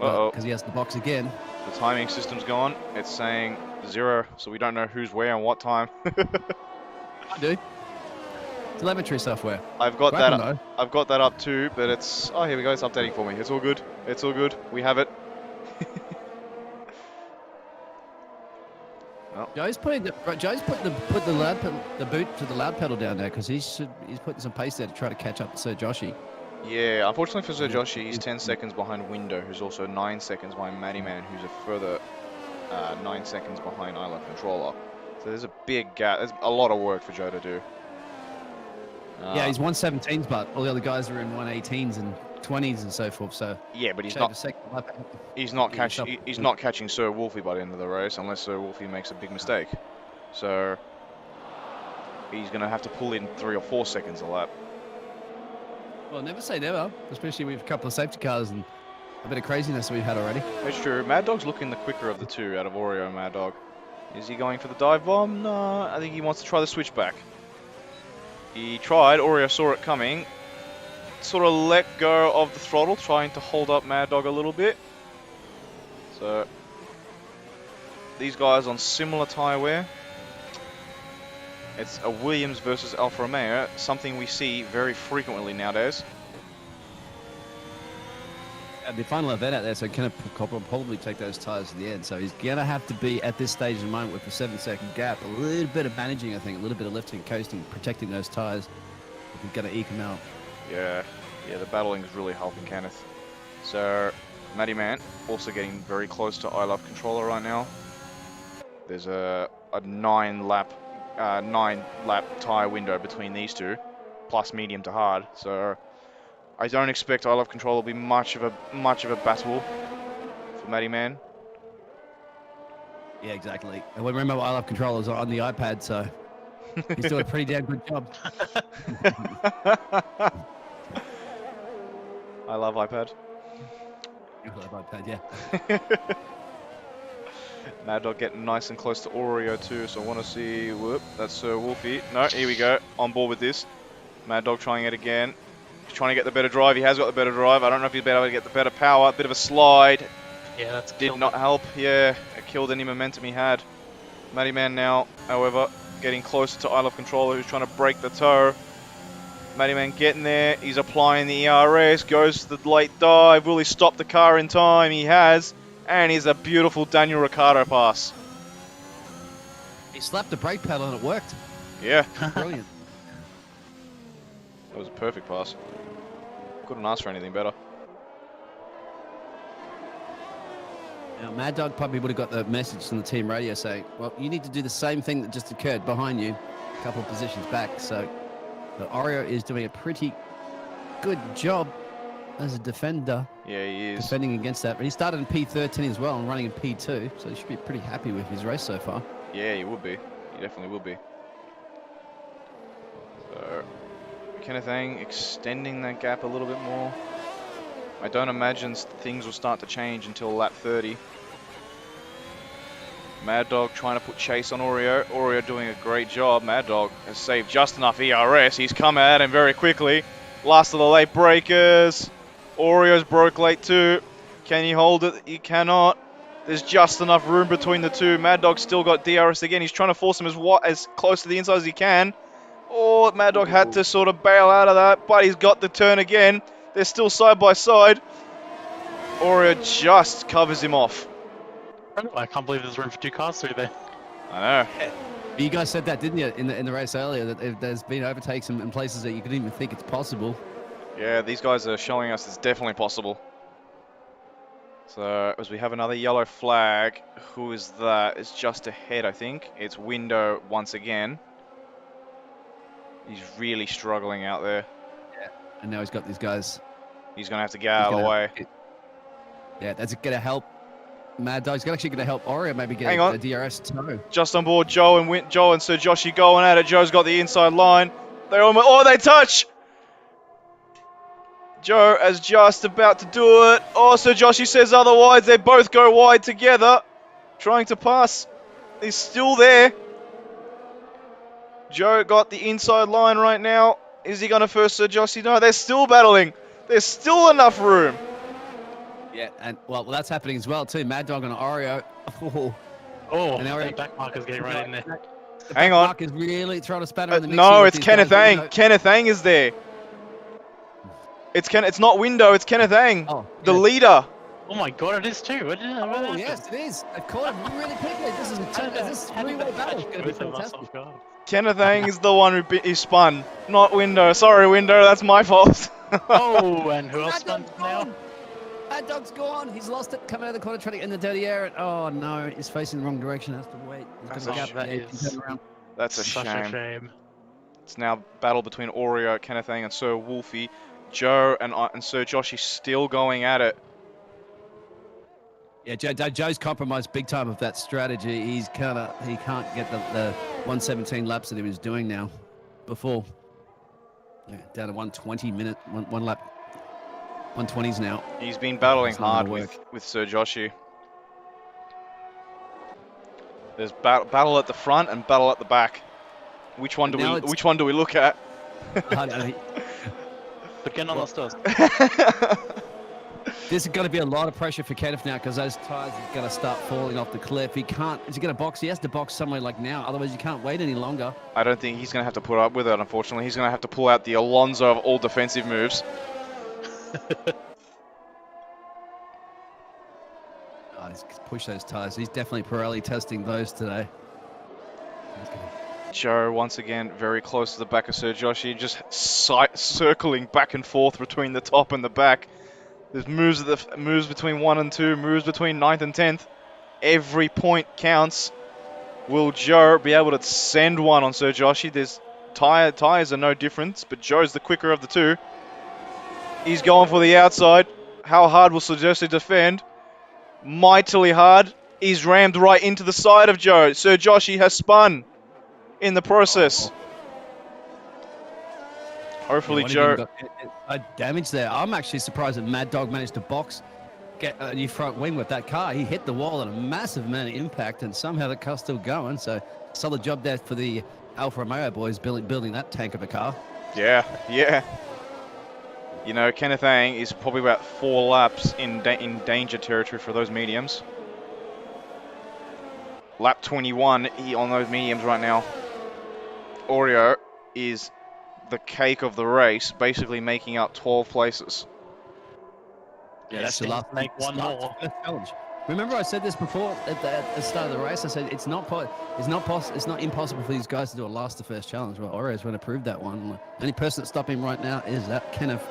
Uh-oh. Because he has the box again. The timing system's gone. It's saying 0, so we don't know who's where and what time. I do. Telemetry software. I've got Grackle, that. no. I've got that up too, but it's... Oh, here we go. It's updating for me. It's all good. It's all good. We have it. Well. Joe's putting the boot to the loud pedal down there because he's putting some pace there to try to catch up to Sir Joshi. Yeah, unfortunately for Sir Joshi, he's 10 seconds behind Window, who's also 9 seconds behind Matty Man, who's a further 9 seconds behind I Love Controller. So there's a big gap. There's a lot of work for Joe to do. Yeah, he's 117s, but all the other guys are in 118s and 20s and so forth. So yeah, but he's not catching Sir Wolfie by the end of the race unless Sir Wolfie makes a big mistake. So he's going to have to pull in 3 or 4 seconds a lap. Well, never say never, especially with a couple of safety cars and a bit of craziness we've had already. That's true. Mad Dog's looking the quicker of the two out of Oreo and Mad Dog. Is he going for the dive bomb? No, I think he wants to try the switchback. He tried. Oreo saw it coming. Sort of let go of the throttle, trying to hold up Mad Dog a little bit. So these guys on similar tyre wear. It's a Williams versus Alfa Romeo, something we see very frequently nowadays. The final event out there, so Kenneth will probably take those tyres to the end. So he's going to have to be, at this stage in the moment, with the 7-second gap, a little bit of managing, I think, a little bit of lifting, coasting, protecting those tyres. If he's going to eke them out. Yeah, the battling is really helping Kenneth. So, Matty Man also getting very close to I Love Controller right now. There's a 9-lap tyre window between these two, plus medium to hard. So I don't expect I Love Control will be much of a battle for Matty Man. Yeah, exactly. And remember, I Love Controllers on the iPad, so he's doing a pretty damn good job. I love iPad. I love iPad, yeah. Mad Dog getting nice and close to Oreo too, so I want to see. Whoop, that's Sir Wolfie. No, here we go. On board with this. Mad Dog trying it again. He's trying to get the better drive. He has got the better drive. I don't know if he's been able to get the better power. Bit of a slide. Yeah, that's Did not help. Yeah, it killed any momentum he had. Matty Man now, however, getting closer to I Love Controller, who's trying to break the toe. Matty Man getting there. He's applying the ERS. Goes to the late dive. Will he stop the car in time? He has. And he's a beautiful Daniel Ricciardo pass. He slapped the brake pedal and it worked. Yeah, Brilliant. that was a perfect pass. Couldn't ask for anything better. Now, Mad Dog probably would have got the message from the team radio saying, well, you need to do the same thing that just occurred behind you, a couple of positions back. So the Oreo is doing a pretty good job as a defender, Yeah, he is. defending against that. But he started in P13 as well and running in P2, so he should be pretty happy with his race so far. Yeah, he would be. He definitely would be. So, Kenneth Ang extending that gap a little bit more. I don't imagine things will start to change until lap 30. Mad Dog trying to put chase on Oreo. Oreo doing a great job. Mad Dog has saved just enough ERS. He's come at him very quickly. Last of the late breakers. Oreo's broke late too. Can he hold it? He cannot. There's just enough room between the two. Mad Dog's still got DRS again. He's trying to force him as close to the inside as he can. Oh, Mad Dog had to sort of bail out of that, but he's got the turn again. They're still side by side. Oreo just covers him off. I can't believe there's room for 2 cars through there. I know. You guys said that, didn't you, in the race earlier, that there's been overtakes in places that you couldn't even think it's possible. Yeah, these guys are showing us it's definitely possible. So, as we have another yellow flag, who is that? It's just ahead, I think. It's Window once again. He's really struggling out there. And now he's got these guys. He's going to have to get out of the way. Yeah, that's going to help Mad Dog. He's actually going to help Oreo maybe get Hang on. a DRS toe. Just Just on board, Joe and Sir Joshy going at it. Joe's got the inside line. They almost, oh, they touch! Joe is just about to do it. Oh, Sir Joshy says otherwise. They both go wide together. Trying to pass. He's still there. Joe got the inside line right now. Is he going to first Sir Joshy? No, they're still battling. There's still enough room. Yeah, and well, that's happening as well too. Mad Dog and Oreo. Oh, And now that back marker's getting right in there. Hang on. Mark is really throwing a spanner in the mix. No, here it's with these Kenneth guys. Ang. Kenneth Ang is there. It's not Window, it's Kenneth Ang, Oh, the yeah. leader. Oh my god, it is too. What did Oh, yes, it is. They've caught him really quickly. This is a three-way battle. It's going to be fantastic. Kenneth Ang is the one who spun, not Window. Sorry, Window, that's my fault. Oh, and who else Mad spun Dog's now? gone. Mad Dog's gone. He's lost it. Coming out of the corner, trying to get in the dirty air. Oh no, he's facing the wrong direction. Has to wait. He's That's got a a gap shame. there. He That can is- turn around. That's a Such a shame. shame. It's now battle between Oreo, Kenneth Ang, and Sir Wolfie. Joe and Sir Joshy still going at it. Yeah, Joe's compromised big time of that strategy. He can't get the 117 laps that he was doing now. Before, yeah, down to 120 minute, one lap, 120s now. He's been battling It's not hard gonna with Sir Joshy. There's battle at the front and battle at the back. Which one do Now we it's- Which one do we look at? But getting on the stars. This is going to be a lot of pressure for Kenneth now because those tires are going to start falling off the cliff. He can't. Is he going to box? He has to box somewhere like now. Otherwise, you can't wait any longer. I don't think he's going to have to put up with it, unfortunately. He's going to have to pull out the Alonso of all defensive moves. Oh, he's pushed those tires. He's definitely Pirelli testing those today. Joe, once again, very close to the back of Sir Joshy, just circling back and forth between the top and the back. There's moves between 1 and 2, moves between 9th and 10th. Every point counts. Will Joe be able to send one on Sir Joshy? There's tires are no difference, but Joe's the quicker of the two. He's going for the outside. How hard will Sir Joshy defend? Mightily hard. He's rammed right into the side of Joe. Sir Joshy has spun in the process. Hopefully, Yeah, Joe. got damage there. I'm actually surprised that Mad Dog managed to box get a new front wing with that car. He hit the wall at a massive amount of impact, and somehow the car's still going. So solid job there for the Alfa Romeo boys building that tank of a car. Yeah, yeah. You know, Kenneth Ang is probably about 4 laps in danger territory for those mediums. Lap 21 on those mediums right now. Oreo is the cake of the race, basically making up 12 places. Yeah, that's the last make one more. challenge. Remember, I said this before at the start of the race. I said it's not impossible for these guys to do a last to first challenge. Well, Oreo's going to prove that one. The only person that's stopping him right now is that Kenneth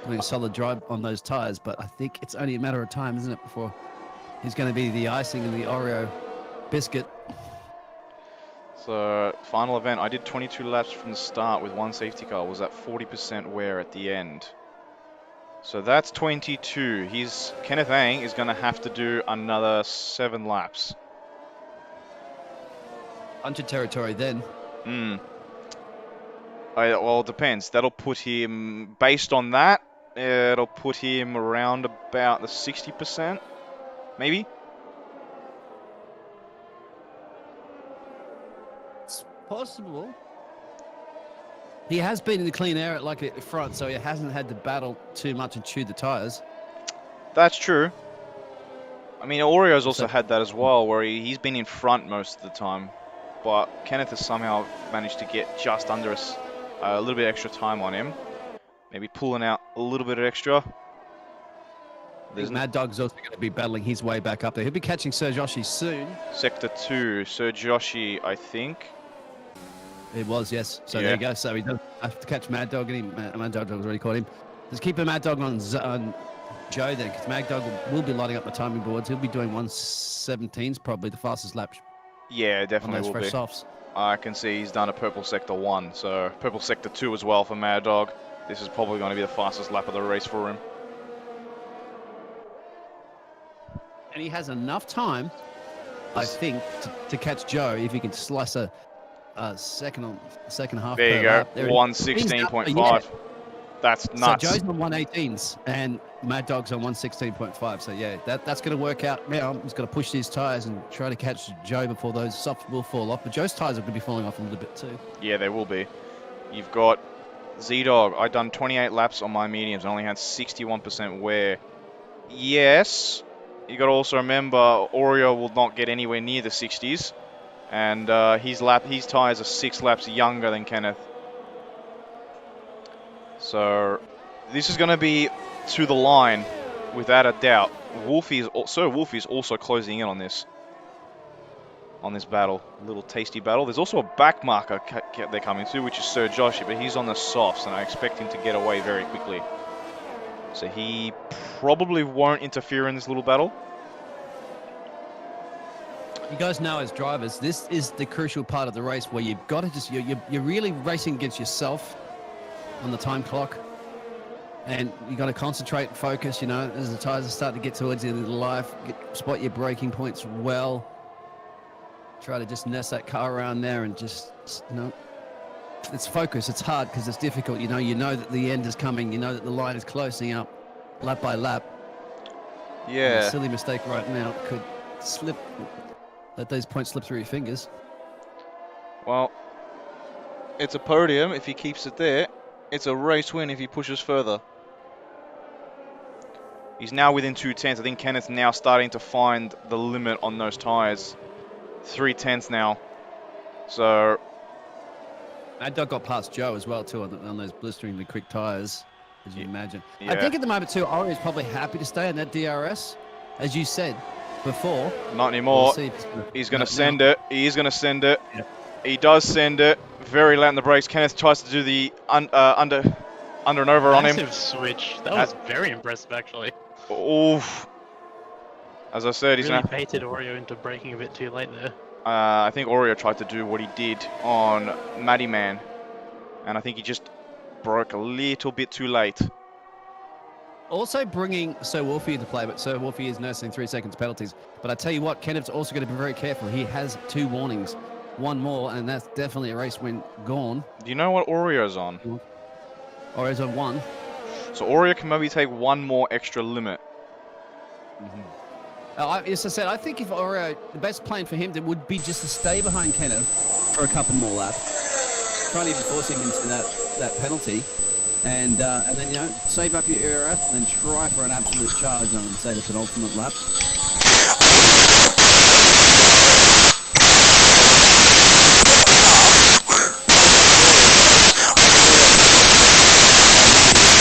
doing a solid drive on those tires. But I think it's only a matter of time, isn't it, before he's going to be the icing in the Oreo biscuit. So, final event. I did 22 laps from the start with 1 safety car. Was at 40% wear at the end. So that's 22. Kenneth Ang is going to have to do another 7 laps. 100 territory then. Well, it depends. That'll put him, based on that, it'll put him around about the 60%, maybe? It's possible. He has been in the clean air at front, so he hasn't had to battle too much and chew the tires. That's true. I mean, Oreo's also had that as well, where he's been in front most of the time. But Kenneth has somehow managed to get just under us, a little bit extra time on him. Maybe pulling out a little bit extra. Mad Dog's also going to be battling his way back up there. He'll be catching Sir Joshi soon. Sector 2, Sir Joshi, I think. It was, yes. So Yeah. there you go. So he does have to catch Mad Dog, and Mad Dog has already caught him. Just keep a Mad Dog on Joe then, because Mad Dog will be lighting up the timing boards. He'll be doing 1:17's probably the fastest lap. Yeah, On definitely those will fresh be. softs. I can see he's done a purple sector 1, so purple sector 2 as well for Mad Dog. This is probably going to be the fastest lap of the race for him. And he has enough time, I think, to catch Joe if he can slice a second half. There you per go, lap. There it is. 116.5. That's nuts. So Joe's on 118s and Mad Dog's on 116.5. So yeah, that's going to work out now. He's got to push these tires and try to catch Joe before those softs will fall off. But Joe's tires are going to be falling off a little bit too. Yeah, they will be. You've got Z-Dog. I done 28 laps on my mediums and only had 61% wear. Yes, you got to also remember Oreo will not get anywhere near the 60s, and his tires are 6 laps younger than Kenneth. So this is going to be to the line, without a doubt. Sir Wolfie is also closing in on this battle, a little tasty battle. There's also a back marker they're coming to, which is Sir Joshi, but he's on the softs, and I expect him to get away very quickly. So he probably won't interfere in this little battle. You guys know, as drivers, this is the crucial part of the race where you've got to just you're really racing against yourself on the time clock, and you got to concentrate and focus. You know, as the tires are starting to get towards the end of the life, spot your braking points well. Try to just nest that car around there and just, you know, it's focus. It's hard because it's difficult. You know that the end is coming. You know that the line is closing up lap by lap. Yeah. And a silly mistake right now could slip. Let those points slip through your fingers. Well, it's a podium if he keeps it there. It's a race win if he pushes further. He's now within 2/10. I think Kenneth's now starting to find the limit on those tires. 3/10 now. So Mad Dog got past Joe as well too on those blisteringly quick tires, as you imagine. Yeah. I think at the moment too, Ori is probably happy to stay on that DRS, as you said before. not anymore. We'll see if He's going to no, send it. He is going to send it. Yeah. He does send it. Very late on the brakes. Kenneth tries to do the under and over on him. Massive switch. That was very impressive, actually. Oof. As I said, he's Really going to... baited Oreo into braking a bit too late there. I think Oreo tried to do what he did on Matty Man. And I think he just broke a little bit too late. Also bringing Sir Wolfie into play, but Sir Wolfie is nursing 3 seconds penalties. But I tell you what, Kenneth's also going to be very careful. He has 2 warnings. One more, and that's definitely a race win gone. Do you know what Oreo's on? Or is on 1. So Oreo can maybe take 1 more extra limit. As I said, I think if Oreo, the best plan for him would be just to stay behind Kenneth for a couple more laps, try and even force him into that penalty, and then, you know, save up your ERS and then try for an absolute charge on, say, the penultimate lap.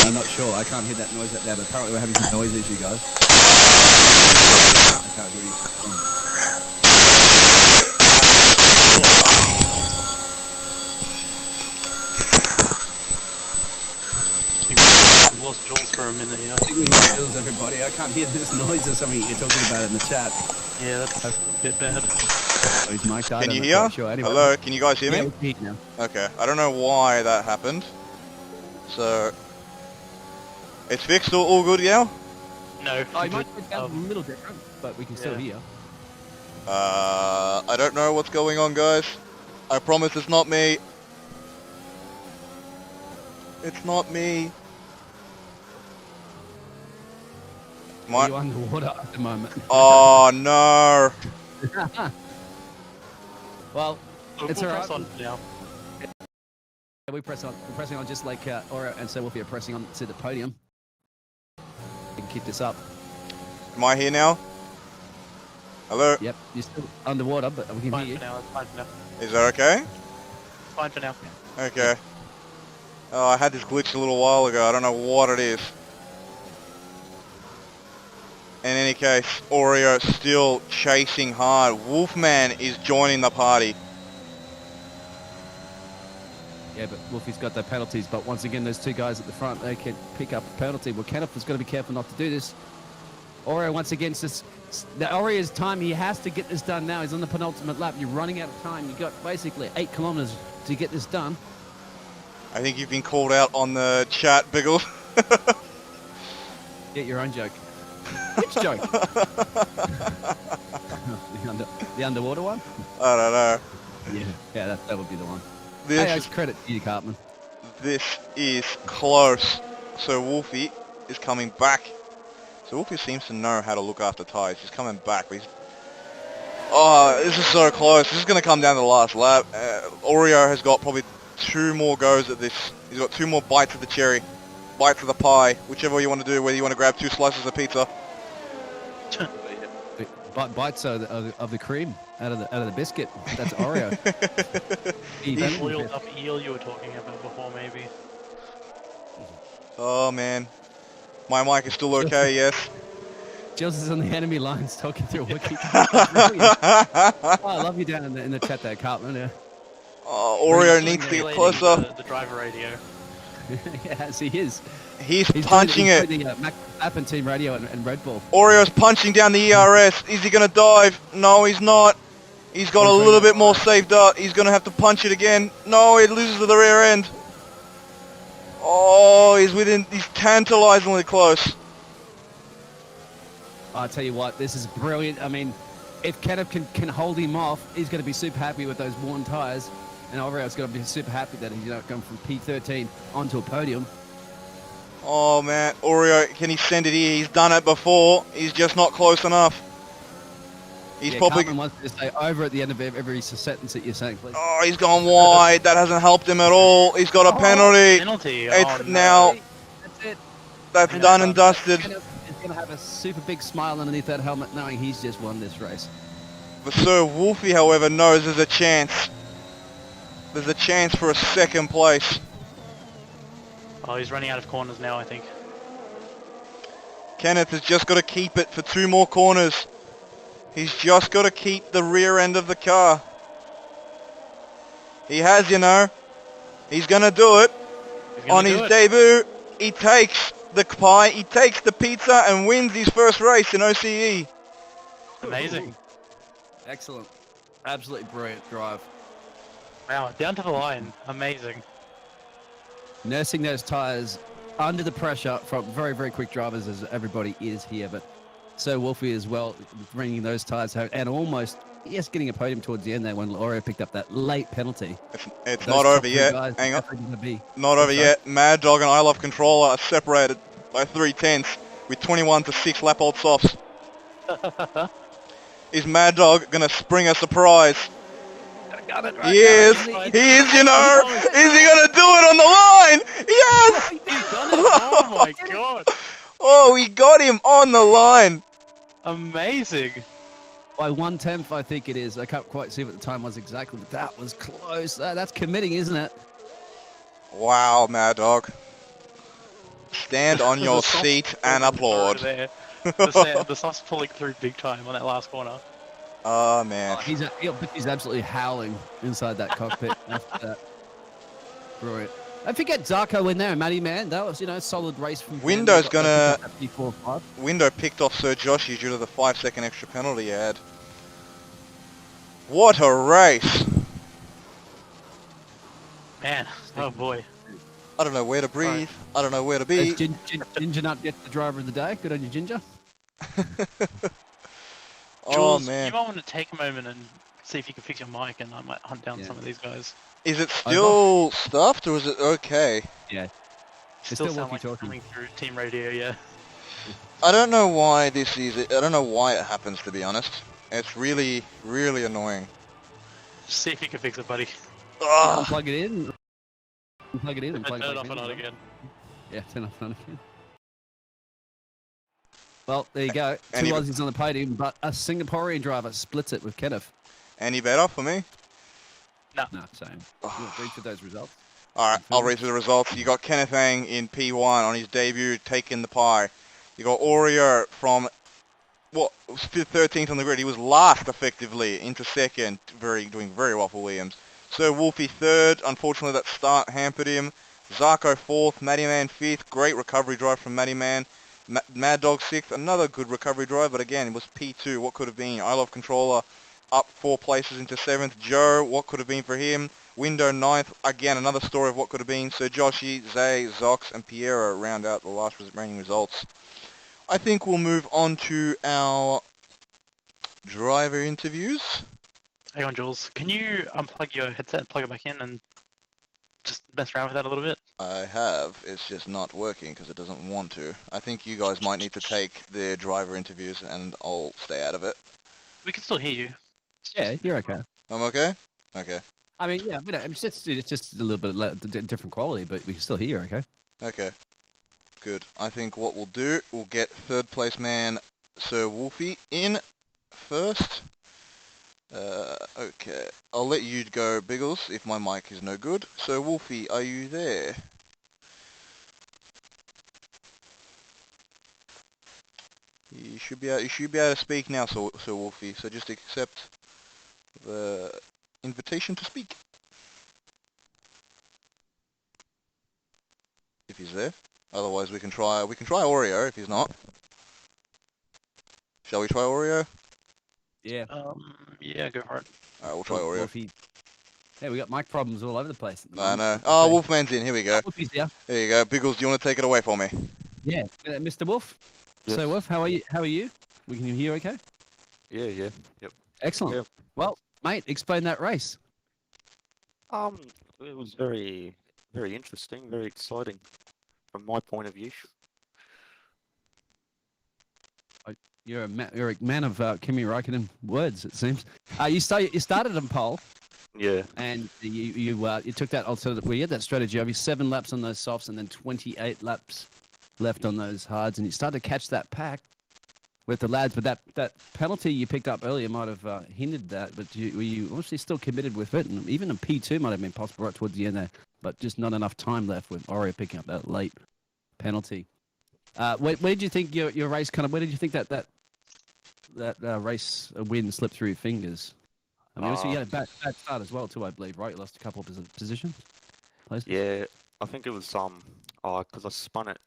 I'm not sure. I can't hear that noise out there, but apparently we're having some noise issue, guys. I can't hear you. We lost Jules for a minute here. I think we lost Jules, everybody. I can't hear this noise or something you're talking about in the chat. Yeah, that's a bit bad. Oh, he's mic'd out. Can you I'm hear? not sure. Anyway. Hello, can you guys hear Yeah, me? we can now. Okay, I don't know why that happened. So, it's fixed, all good, yeah? No. Oh, it might be a little different, but we can still hear. I don't know what's going on, guys. I promise it's not me. It's not me. Are you underwater at the moment? Oh no. Well, We'll it's press alright. on now. We're pressing on just like Oreo and so we'll be pressing on to the podium. We can keep this up. Am I here now? Hello? Yep, you're still underwater, but we can Fine hear for you. now. It's fine for now. Is that okay? It's fine for now. Okay. Oh, I had this glitch a little while ago. I don't know what it is. In any case, Oreo still chasing hard. Wolfman is joining the party. Yeah, but Wolfie's got their penalties, but once again, those two guys at the front, they can pick up a penalty. Well, Kenneth has got to be careful not to do this. Oreo, once again, the Oreo's time, he has to get this done now. He's on the penultimate lap. You're running out of time. You've got basically 8 kilometers to get this done. I think you've been called out on the chat, Biggles. Get your own joke. Which joke? the underwater one? I don't know. Yeah, that would be the one. This, Hey, credit to you, Cartman. this is close. So Wolfie is coming back. So Wolfie seems to know how to look after tyres. He's coming back. But oh, this is so close. This is going to come down to the last lap. Oreo has got probably 2 more goes at this. He's got 2 more bites of the cherry. Bites of the pie. Whichever you want to do, whether you want to grab 2 slices of pizza. Bites of the cream out of the biscuit. That's Oreo. The oiled up eel you were talking about before, maybe. Oh man. My mic is still okay, yes. Jules is on the enemy lines talking through a wiki. Oh, I love you down in the chat there, Cartman. Yeah. Oh, Oreo needs to get closer. The driver radio. Yes, he is. He's punching it. He's doing App and Team Radio and Red Bull. Oreo's punching down the ERS. Is he going to dive? No, he's not. He's got a little bit more saved up. He's going to have to punch it again. No, it loses to the rear end. Oh, he's tantalizingly close. I'll tell you what, this is brilliant. I mean, if Kenneth can hold him off, he's going to be super happy with those worn tyres. And Oreo's going to be super happy that he's not going from P13 onto a podium. Oh man, Oreo, can he send it here? He's done it before. He's just not close enough. He's probably... Cartman wants to say over at the end of every sentence that you're saying, please. Oh, he's gone wide. That hasn't helped him at all. He's got a penalty. Penalty. It's Oh, no. now... That's it. That's done and dusted. Kenneth is going to have a super big smile underneath that helmet knowing he's just won this race. But Sir Wolfie, however, knows there's a chance. There's a chance for a 2nd place. Oh, he's running out of corners now, I think. Kenneth has just got to keep it for 2 more corners. He's just got to keep the rear end of the car. He has, you know. He's going to do it. On his debut, he takes the pie, he takes the pizza and wins his first race in OCE. Amazing. Excellent. Absolutely brilliant drive. Wow, down to the line. Amazing. Nursing those tyres under the pressure from very, very quick drivers as everybody is here, but so Wolfie as well, bringing those tyres home and almost, yes, getting a podium towards the end there when Oreo picked up that late penalty. It's Those not top over 3 yet. guys Hang on. are definitely gonna be. Not over Sorry? yet. Mad Dog and I Love Controller are separated by 3/10 with 21 to 6 lap old softs. Is Mad Dog gonna spring a surprise? Got it He is. He is. You know. Is he gonna do it on the line? Yes. He's done it! Oh my god! Oh, we got him on the line. Amazing! By 1/10, I think it is. I can't quite see what the time was exactly, but that was close. That's committing, isn't it? Wow, Mad Dog. Stand on your The sauce seat and pulling applaud. through there. The sauce pulling through big time on that last corner. Oh man. He's absolutely howling inside that cockpit after that. Brilliant. Don't forget Zarko in there and Matty Man. That was, a solid race from them. Window's They got gonna- that P4-5. Window picked off Sir Joshy due to the 5-second extra penalty he had. What a race! Man, oh boy. I don't know where to breathe. Right. I don't know where to be. Does Ginger Nut get the driver of the day? Good on you, Ginger. Oh Jules, man. you might want to take a moment and see if you can fix your mic, and I might hunt down Yeah. some of these guys. Is it still stuffed or is it okay? Yeah. Still still sound like it's walkie-talkie. coming through team radio, yeah. I don't know why this is. I don't know why it happens, to be honest. It's really, really annoying. See if you can fix it, buddy. Ugh. Plug it in. Plug it in and Turn plug it off and on again. Yeah, turn off and on again. Well, there you go. Two Any- Aussies on the podium, but a Singaporean driver splits it with Kenneth. Any better for me? No, same. You'll agree with those results. Alright, I'll read through the results. You got Kenneth Ang in P1 on his debut, taking the pie. You got Oreo from, 13th on the grid. He was last, effectively, into second, doing very well for Williams. Sir Wolfie third. Unfortunately, that start hampered him. Zarko fourth. Matty Man fifth. Great recovery drive from Matty Man. Mad Dog sixth. Another good recovery drive, but again, it was P2. What could have been? I Love Controller up 4 places into 7th. Joe, what could have been for him? Window 9th. Again, another story of what could have been. Sir Joshi, Zay, Zox, and Piero round out the last remaining results. I think we'll move on to our driver interviews. Hang on, Jules. Can you unplug your headset and plug it back in and just mess around with that a little bit? I have. It's just not working because it doesn't want to. I think you guys might need to take the driver interviews and I'll stay out of it. We can still hear you. Yeah, you're okay. I'm okay? Okay. I mean, yeah, but it's just a little bit different quality, but we can still hear you okay. Okay. Good. I think what we'll do, we'll get third place man Sir Wolfie in first. Okay. I'll let you go, Biggles, if my mic is no good. So Wolfie, are you there? You should be able to speak now, Sir Wolfie. So just accept the invitation to speak. If he's there. Otherwise we can try Oreo if he's not. Shall we try Oreo? Yeah. Yeah, go for it. Alright, we'll try Oreo. Wolfie. Yeah, we got mic problems all over the place. I know. Oh, Wolfman's in. Here we go. Wolfie's here. There you go. Biggles, do you want to take it away for me? Yeah, Mr. Wolf. Yes. So, Wolf, how are you? We can hear okay? Yeah, yep. Excellent. Yeah. Well, mate, explain that race. It was very, very interesting, very exciting from my point of view. You're a man of Kimi Räikkönen words, it seems. You started on pole, Yeah, and you took that alternative. Well, you had that strategy of 7 laps on those softs and then 28 laps left on those hards, and you started to catch that pack with the lads. But that penalty you picked up earlier might have hindered that. But were you obviously still committed with it, and even a P2 might have been possible right towards the end there, but just not enough time left with Oreo picking up that late penalty. Where did you think your race kind of? Where did you think that race win slipped through your fingers? I mean, obviously you had a bad start as well too, I believe, right? You lost a couple of positions. Places. yeah. I think it was because I spun it,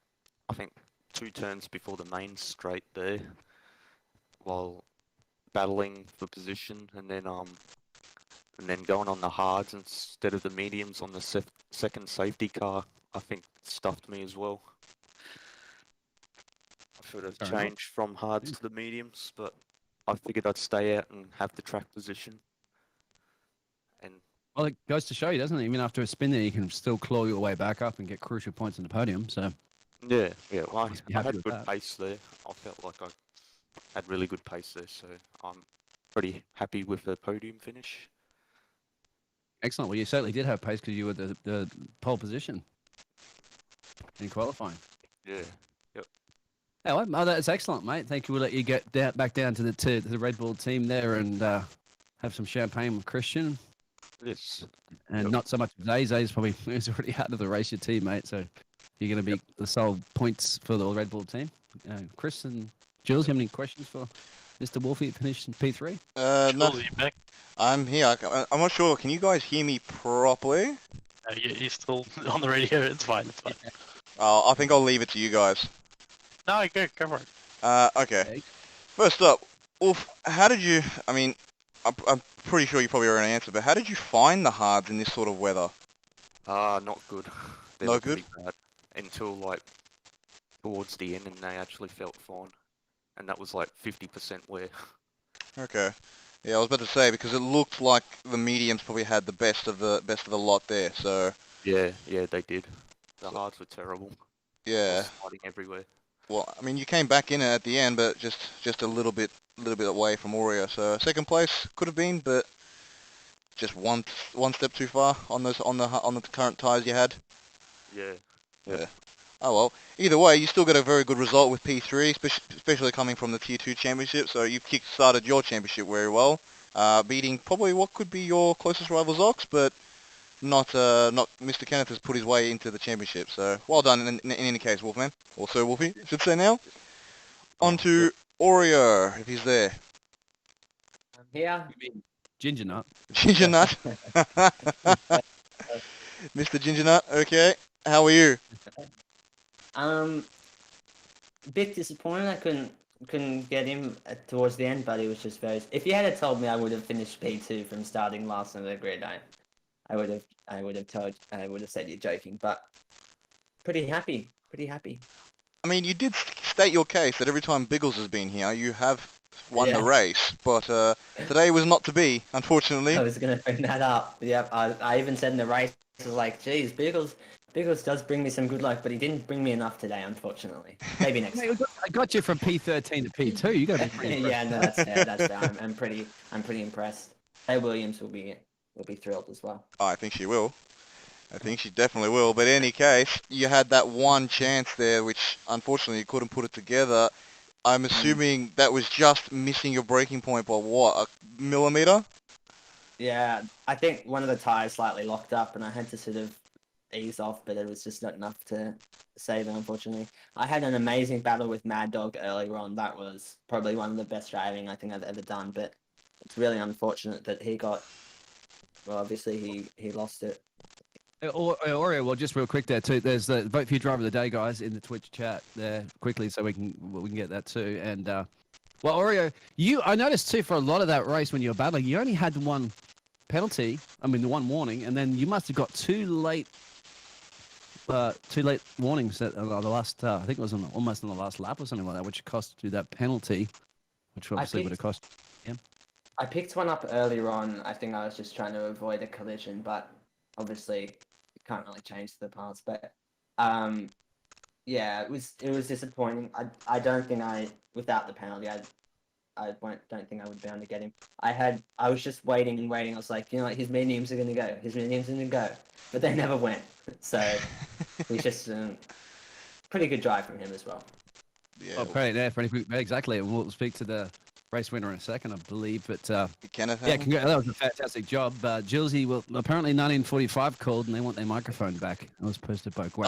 I think 2 turns before the main straight there, while battling for position, and then going on the hards instead of the mediums on the second safety car. I think stuffed me as well. I should have Fair enough. changed from hards to the mediums, but I figured I'd stay out and have the track position. And Well, it goes to show you, doesn't it? Even after a spin there, you can still claw your way back up and get crucial points in the podium. So yeah. Well, Must be I happy had with good that. pace there. I felt like I had really good pace there, so I'm pretty happy with the podium finish. Excellent. Well, you certainly did have pace because you were the pole position in qualifying. Yeah. Oh, well, that's excellent, mate. Thank you. We'll let you get back down to the Red Bull team there and have some champagne with Christian. Yes. And Yep. not so much Zay. Zay's probably he's already out of the race, your teammate. So you're going to be the sole points for the Red Bull team. Chris and Jules, you have any questions for Mr. Wolfie finished in P3? No, Jules, you back? I'm here. I'm not sure. Can you guys hear me properly? You're still on the radio. It's fine. It's fine. I think I'll leave it to you guys. No, go for it. Okay. Okay. First up, Wolf, how did you, I mean, I'm pretty sure you probably already answered, but how did you find the hards in this sort of weather? Not good. They Not were good? pretty bad until like towards the end, and they actually felt fine. And that was like 50% wear. Okay. Yeah, I was about to say, because it looked like the mediums probably had the best of the lot there, so, Yeah, they did. The hards were terrible. yeah. Sliding everywhere. Well, I mean, you came back in it at the end, but just a little bit away from Aurea. So second place could have been, but just one step too far on the current tyres you had. Yeah. Oh well. Either way, you still got a very good result with P3, especially coming from the Tier 2 championship. So you've kick-started your championship very well, beating probably what could be your closest rival Zox, but not Mr. Kenneth has put his way into the championship. So well done in any case, Wolfman. Also Wolfie, I should say now. On to Oreo, if he's there. I'm here. Ginger nut. Ginger Nut. Mr. Ginger Nut, okay. How are you? A bit disappointed I couldn't get him towards the end, but it was just very. If you had told me I would have finished P2 from starting last on the grid, I would have said you're joking, but pretty happy. I mean, you did state your case that every time Biggles has been here, you have won the Yeah. race, but today was not to be, unfortunately. I was gonna bring that up. Yep, I even said in the race, I was like, geez, Biggles does bring me some good luck, but he didn't bring me enough today, unfortunately. Maybe next time. I got you from P13 to P2. You got to be pretty Yeah, no, that's fair. That's fair. I'm pretty impressed. Hey, Williams will be thrilled as well. Oh, I think she will. I think she definitely will. But in any case, you had that one chance there, which unfortunately you couldn't put it together. I'm assuming that was just missing your braking point by what, a millimeter? Yeah, I think one of the tires slightly locked up, and I had to sort of ease off, but it was just not enough to save it, unfortunately. I had an amazing battle with Mad Dog earlier on. That was probably one of the best driving I think I've ever done, but it's really unfortunate that he got. Well, obviously he lost it. Oreo, well, just real quick there too. There's the vote for your driver of the day, guys, in the Twitch chat there quickly, so we can get that too. And well, Oreo, I noticed too for a lot of that race when you were battling, you only had one penalty. I mean, the one warning, and then you must have got two late warnings at the last. I think it was almost on the last lap or something like that, which cost you that penalty, which obviously would have cost. I picked one up earlier on. I think I was just trying to avoid a collision, but obviously you can't really change the paths. But yeah, it was disappointing. I don't think without the penalty don't think I would be able to get him. I was just waiting. I was like, his mediums are gonna go, but they never went. So it's just pretty good drive from him as well. Yeah. Exactly. We'll speak to the race winner in a second, I believe. But Kenneth, yeah, that was a fantastic job. Julesy, well, apparently 1945 called and they want their microphone back. I was posted by Guac.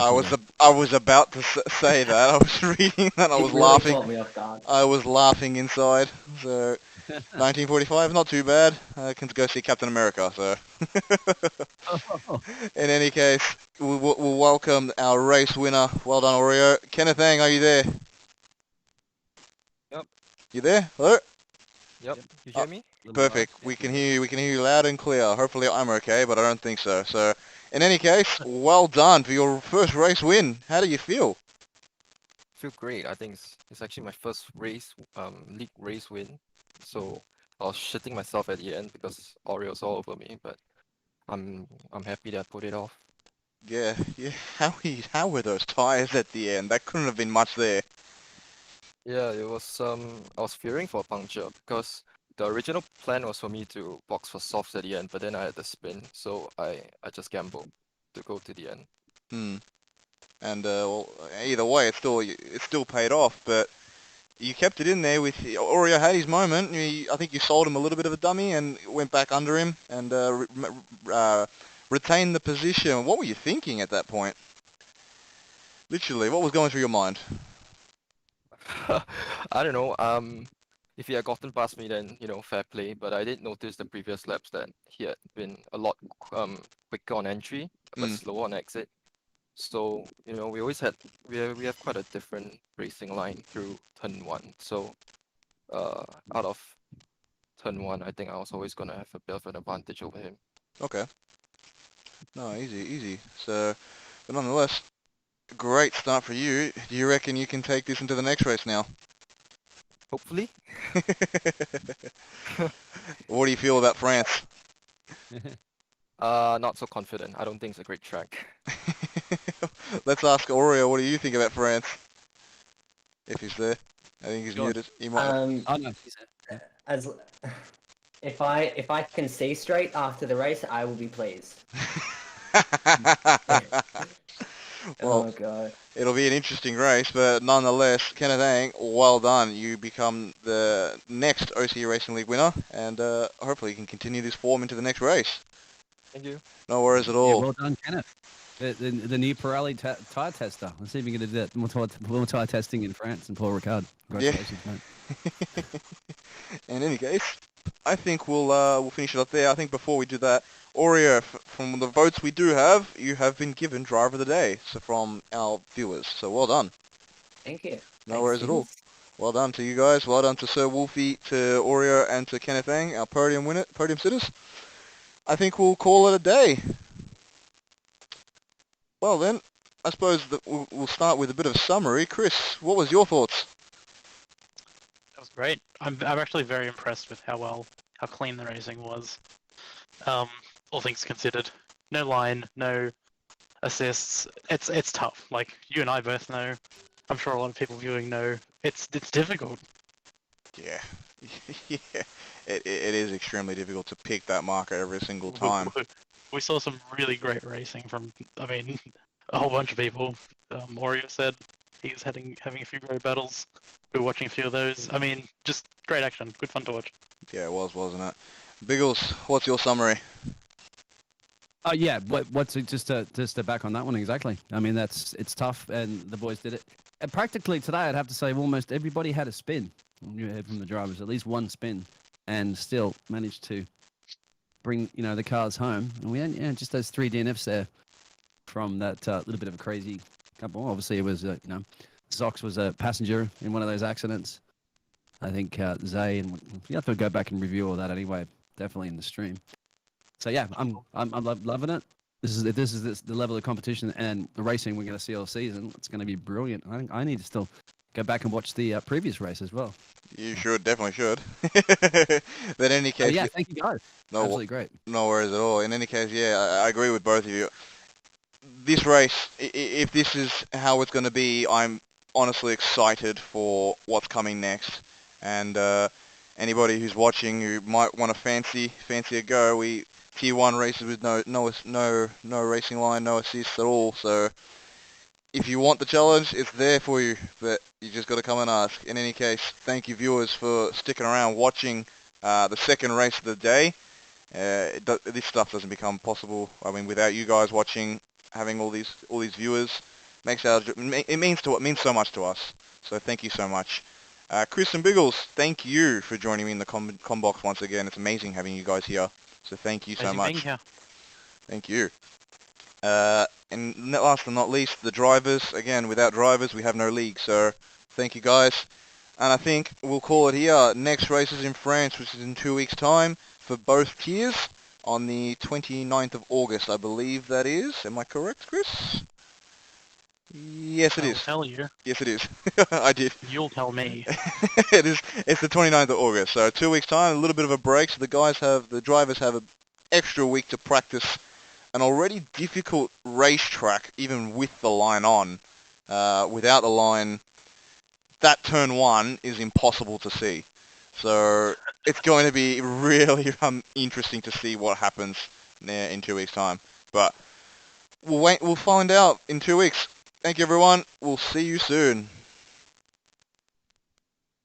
I was about to say that. I was reading that. I was laughing. Caught me off guard. I was laughing inside. So 1945, not too bad. I can go see Captain America. So in any case, we'll welcome our race winner. Well done, Oreo. Kenneth Ang, are you there? Yep. You there? Hello? Yep. You hear me? Perfect. We can hear you. We can hear you loud and clear. Hopefully I'm okay, but I don't think so. So, in any case, well done for your first race win. How do you feel? Feel great. I think it's actually my first race, league race win. So I was shitting myself at the end because Oreo's all over me, but I'm happy that I put it off. Yeah. How were those tires at the end? That couldn't have been much there. Yeah, it was I was fearing for a puncture because the original plan was for me to box for softs at the end, but then I had the spin, so I just gambled to go to the end. Hmm. And well, either way, it still paid off. But you kept it in there with Oreo had his moment. I think you sold him a little bit of a dummy and went back under him and retained the position. What were you thinking at that point? Literally, what was going through your mind? I don't know. If he had gotten past me, then fair play. But I did notice the previous laps that he had been a lot quicker on entry, but Mm. slower on exit. So we always had we have quite a different racing line through turn one. So out of turn one, I think I was always gonna have a bit of an advantage over him. Okay. No, easy. So, but nonetheless, great start for you. Do you reckon you can take this into the next race now? Hopefully. What do you feel about France? Not so confident. I don't think it's a great track. Let's ask Oreo. What do you think about France? If he's there, I think he's Sure. muted. He might. Oh no, he's there. As if I can see straight after the race, I will be pleased. Well, Oh god. it'll be an interesting race, but nonetheless, Kenneth Ang, well done. You become the next OCE Racing League winner, and hopefully you can continue this form into the next race. Thank you. No worries at Yeah, all. well done, Kenneth. The new Pirelli tire tester. Let's see if we can do that. More tire testing in France and Paul Ricard. Congratulations, mate. In any case, I think we'll finish it up there. I think before we do that, Oreo, from the votes we do have, you have been given Driver of the Day, so from our viewers. So well done. Thank you. No Thanks, worries at all. students. Well done to you guys. Well done to Sir Wolfie, to Oreo, and to Kenneth Ang, our podium sitters. I think we'll call it a day. Well then, I suppose that we'll start with a bit of a summary. Chris, what was your thoughts? That was great. I'm actually very impressed with how clean the racing was. All things considered, no line, no assists. It's tough. Like you and I both know. I'm sure a lot of people viewing know. It's difficult. Yeah, yeah, it is extremely difficult to pick that marker every single time. We saw some really great racing from, I mean, a whole bunch of people. Oreo said he was having a few great battles. We were watching a few of those. I mean, just great action. Good fun to watch. Yeah, it was, wasn't it? Biggles, what's your summary? Yeah, what's it, just to back on that one exactly. I mean, it's tough, and the boys did it. And practically today, I'd have to say almost everybody had a spin. You heard from the drivers, at least one spin, and still managed to bring the cars home. And we had just those 3 DNFs there from that little bit of a crazy couple. Obviously, it was Zox was a passenger in one of those accidents. I think Zay, and you have to go back and review all that anyway. Definitely in the stream. So yeah, I'm loving it. This is the level of competition and the racing we're going to see all season. It's going to be brilliant. I think I need to still go back and watch the previous race as well. You should, definitely should. But in any case, Yeah, thank you guys. Absolutely great. No worries at all. In any case, yeah, I agree with both of you. This race, if this is how it's going to be, I'm honestly excited for what's coming next. And anybody who's watching who might want to fancy a go, Tier 1 races with no racing line, no assists at all. So if you want the challenge, it's there for you, but you just got to come and ask. In any case, thank you viewers for sticking around watching the second race of the day. This stuff doesn't become possible. I mean, without you guys watching, having all these viewers, it means so much to us. So thank you so much. Chris and Biggles, thank you for joining me in the com box once again. It's amazing having you guys here. So thank you so much. Thank you. And last but not least, the drivers. Again, without drivers, we have no league. So thank you guys. And I think we'll call it here. Next race is in France, which is in 2 weeks' time for both tiers on the 29th of August, I believe that is. Am I correct, Chris? Yes, it is. I'll tell you. Yes, it is. I did. You'll tell me. It is. It's the 29th of August. So 2 weeks' time, a little bit of a break. So the drivers have an extra week to practice an already difficult racetrack, even with the line on. Without the line, that turn 1 is impossible to see. So it's going to be really interesting to see what happens there in 2 weeks' time. But we'll find out in 2 weeks. Thank you, everyone. We'll see you soon.